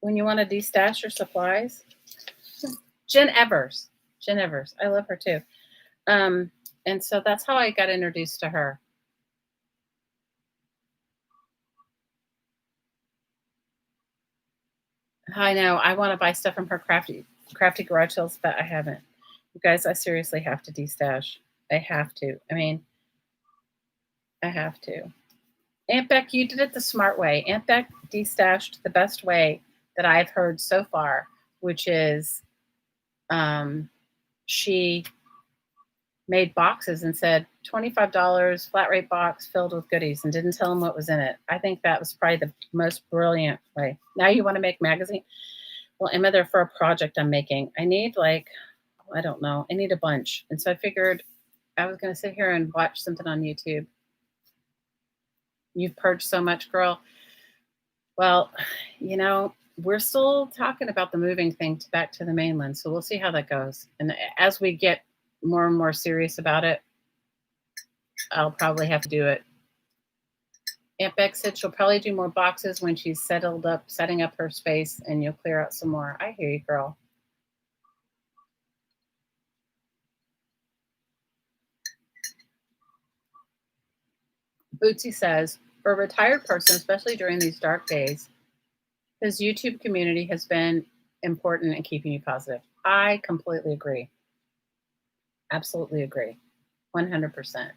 When you want to destash your supplies, Jen Evers. I love her too. And so that's how I got introduced to her. I know. I want to buy stuff from her crafty garage sales, but I haven't. You guys, I seriously have to destash. I have to. I mean, I have to. Aunt Beck, you did it the smart way. Aunt Beck destashed the best way that I've heard so far, which is she made boxes and said $25 flat rate box filled with goodies and didn't tell them what was in it. I think that was probably the most brilliant way. Now you want to make magazine? Well, Emma, they're for a project I'm making. I need I don't know. I need a bunch. And so I figured I was going to sit here and watch something on YouTube. You've purged so much, girl. Well, you know, we're still talking about the moving thing back to the mainland. So we'll see how that goes. And as we get more and more serious about it, I'll probably have to do it. Aunt Beck said she'll probably do more boxes when she's setting up her space, and you'll clear out some more. I hear you, girl. Bootsy says, for a retired person, especially during these dark days, his YouTube community has been important in keeping you positive. I completely agree. Absolutely agree. 100%.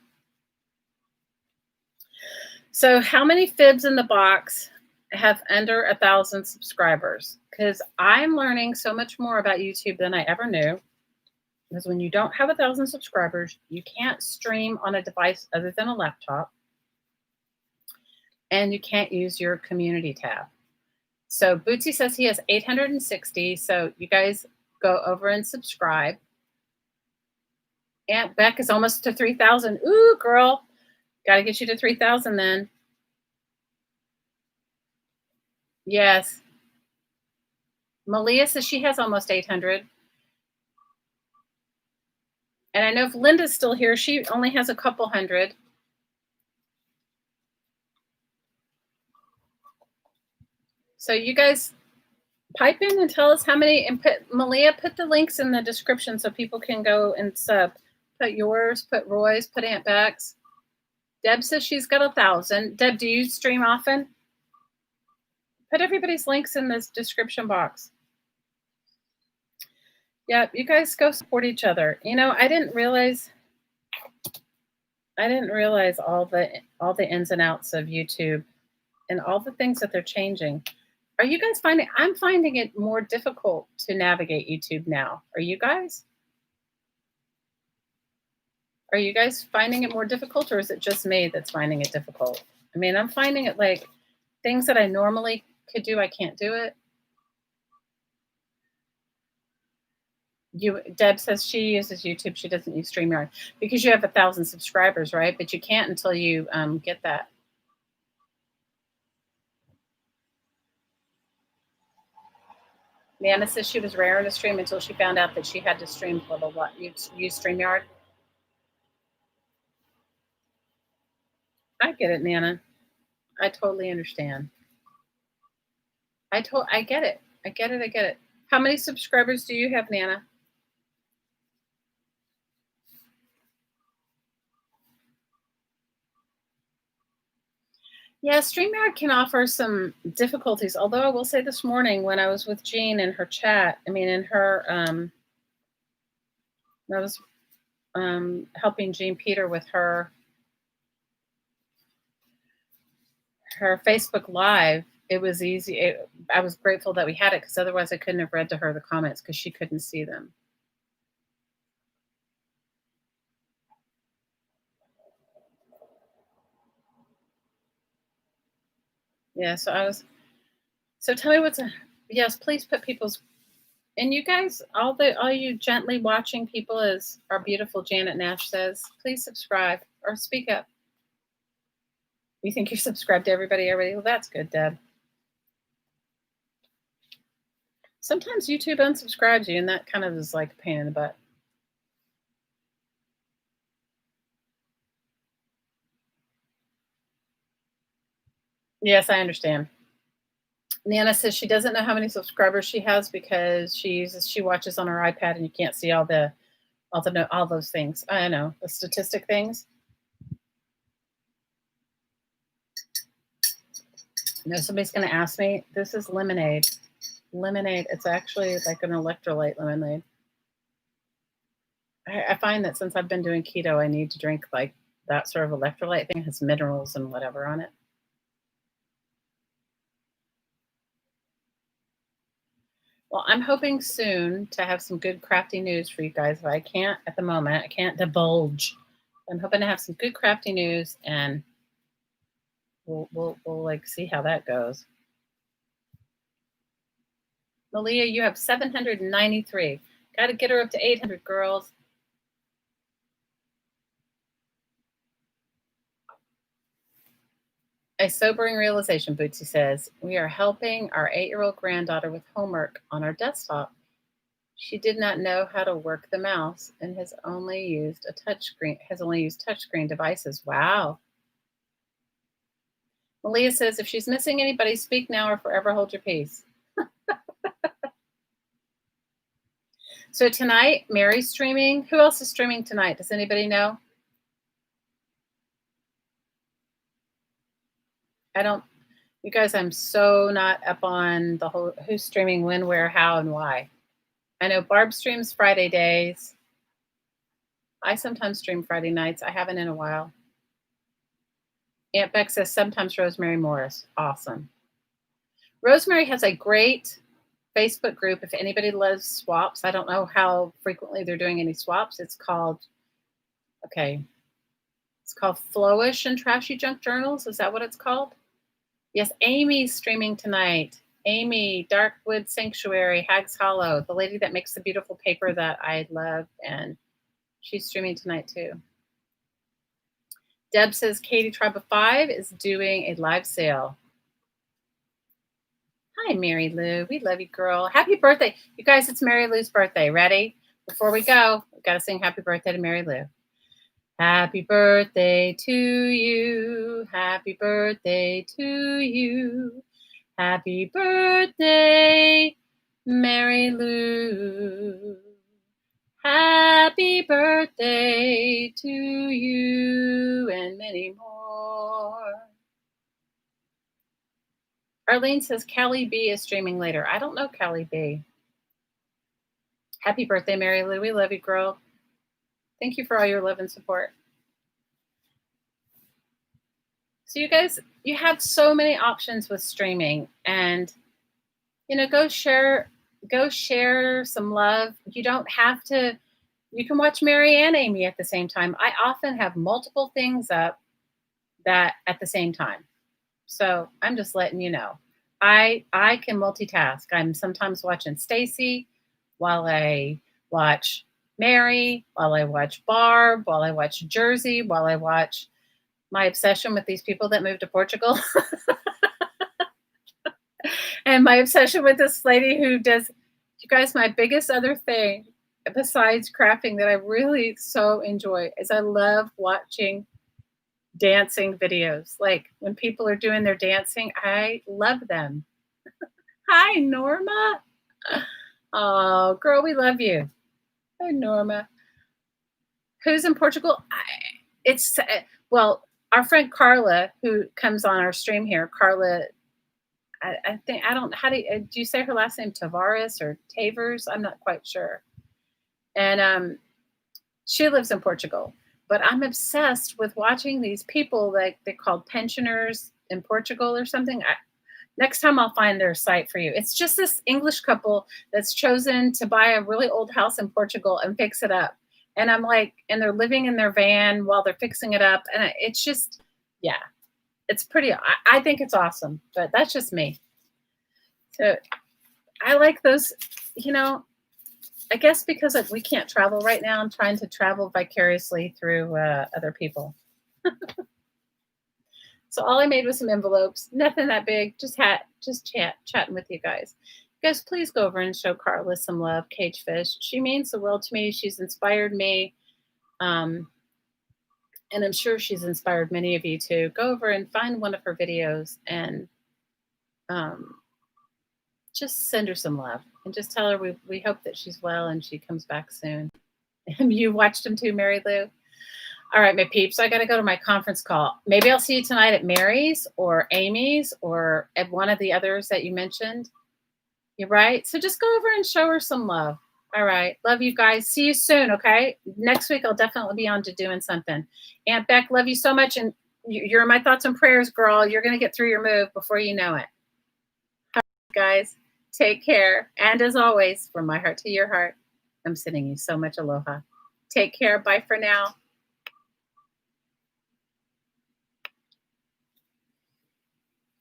So how many fibs in the box have under 1,000 subscribers? Because I'm learning so much more about YouTube than I ever knew. Because when you don't have 1,000 subscribers, you can't stream on a device other than a laptop. And you can't use your community tab. So Bootsy says he has 860. So you guys go over and subscribe. Aunt Beck is almost to 3,000. Ooh, girl. Got to get you to 3,000 then. Yes. Malia says she has almost 800. And I know if Linda's still here, she only has a couple hundred. So you guys pipe in and tell us how many. And Malia, put the links in the description so people can go and sub. Put yours, put Roy's, put Aunt Beck's. Deb says she's got 1,000. Deb, do you stream often? Put everybody's links in this description box. Yeah, you guys go support each other. You know, I didn't realize I didn't realize all the ins and outs of YouTube and all the things that they're changing. Are you guys finding I'm finding it more difficult to navigate YouTube now. Are you guys? Are you guys finding it more difficult or is it just me that's finding it difficult? I mean, I'm finding it like things that I normally could do, I can't do it. Deb says she uses YouTube. She doesn't use StreamYard because you have 1,000 subscribers, right? But you can't until you get that. Nana says she was rare to stream until she found out that she had to stream blah blah blah. Use StreamYard. I get it, Nana. I totally understand. I get it. I get it. I get it. How many subscribers do you have, Nana? Yeah, StreamYard can offer some difficulties. Although I will say this morning when I was with Jean in her chat, I mean in her I was helping Jean Peter with her Facebook Live. It was easy. I was grateful that we had it because otherwise I couldn't have read to her the comments because she couldn't see them. Yeah, so tell me yes, please put people's and you guys, all you gently watching people, as our beautiful Janet Nash says, please subscribe or speak up. You think you're subscribed to everybody already? Well, that's good, Deb. Sometimes YouTube unsubscribes you, and that kind of is like a pain in the butt. Yes, I understand. Nana says she doesn't know how many subscribers she has because she watches on her iPad and you can't see all those things. I know the statistic things. Somebody's going to ask me. This is lemonade. Lemonade. It's actually like an electrolyte lemonade. I find that since I've been doing keto, I need to drink like that sort of electrolyte thing. It has minerals and whatever on it. Well, I'm hoping soon to have some good crafty news for you guys. But I can't at the moment. I can't divulge. I'm hoping to have some good crafty news, and we'll like see how that goes. Malia, you have 793. Got to get her up to 800, girls. A sobering realization, Bootsy says. We are helping our 8-year-old granddaughter with homework on our desktop. She did not know how to work the mouse and has only used touchscreen devices. Wow. Malia says, if she's missing anybody, speak now or forever hold your peace. So tonight, Mary's streaming. Who else is streaming tonight? Does anybody know? You guys, I'm so not up on the whole who's streaming when, where, how, and why. I know Barb streams Friday days. I sometimes stream Friday nights. I haven't in a while. Aunt Beck says sometimes Rosemary Morris. Awesome. Rosemary has a great Facebook group. If anybody loves swaps, I don't know how frequently they're doing any swaps. It's called Flowish and Trashy Junk Journals. Is that what it's called? Yes, Amy's streaming tonight. Amy, Darkwood Sanctuary, Hags Hollow, the lady that makes the beautiful paper that I love, and she's streaming tonight too. Deb says Katie Tribe of 5 is doing a live sale. Hi, Mary Lou. We love you, girl. Happy birthday. You guys, it's Mary Lou's birthday. Ready? Before we go, we've got to sing happy birthday to Mary Lou. Happy birthday to you. Happy birthday to you. Happy birthday, Mary Lou. Happy birthday to you and many more. Arlene says Callie B is streaming later. I don't know Callie B. Happy birthday, Mary Lou. We love you, girl. Thank you for all your love and support. So you guys, you have so many options with streaming, and go share some love. You don't have to. You can watch Mary and Amy at the same time. I often have multiple things up that at the same time. So I'm just letting you know. I can multitask. I'm sometimes watching Stacy while I watch Mary, while I watch Barb, while I watch Jersey, while I watch my obsession with these people that moved to Portugal, and my obsession with this lady who does, you guys, my biggest other thing besides crafting that I really so enjoy is I love watching dancing videos. Like when people are doing their dancing, I love them. Hi, Norma. Oh, girl, we love you. Hi, Norma. Who's in Portugal? It's well, our friend Carla, who comes on our stream here. Carla, I think I don't. How do you say her last name? Tavares or Tavers? I'm not quite sure. And she lives in Portugal. But I'm obsessed with watching these people, like they're called pensioners in Portugal or something. Next time I'll find their site for you. It's just this English couple that's chosen to buy a really old house in Portugal and fix it up. And I'm like, and they're living in their van while they're fixing it up. And it's just, yeah, it's pretty, I think it's awesome, but that's just me. So I like those, I guess because we can't travel right now, I'm trying to travel vicariously through other people. So all I made was some envelopes, nothing that big, just chatting with you guys. Guys, please go over and show Carla some love, Cage Fish. She means the world to me. She's inspired me. And I'm sure she's inspired many of you too. Go over and find one of her videos and just send her some love and just tell her we hope that she's well and she comes back soon. You watched them too, Mary Lou? All right, my peeps, I got to go to my conference call. Maybe I'll see you tonight at Mary's or Amy's or at one of the others that you mentioned. You're right. So just go over and show her some love. All right. Love you guys. See you soon. Okay. Next week, I'll definitely be on to doing something. Aunt Beck, love you so much. And you're in my thoughts and prayers, girl. You're going to get through your move before you know it. All right, guys, take care. And as always, from my heart to your heart, I'm sending you so much aloha. Take care. Bye for now.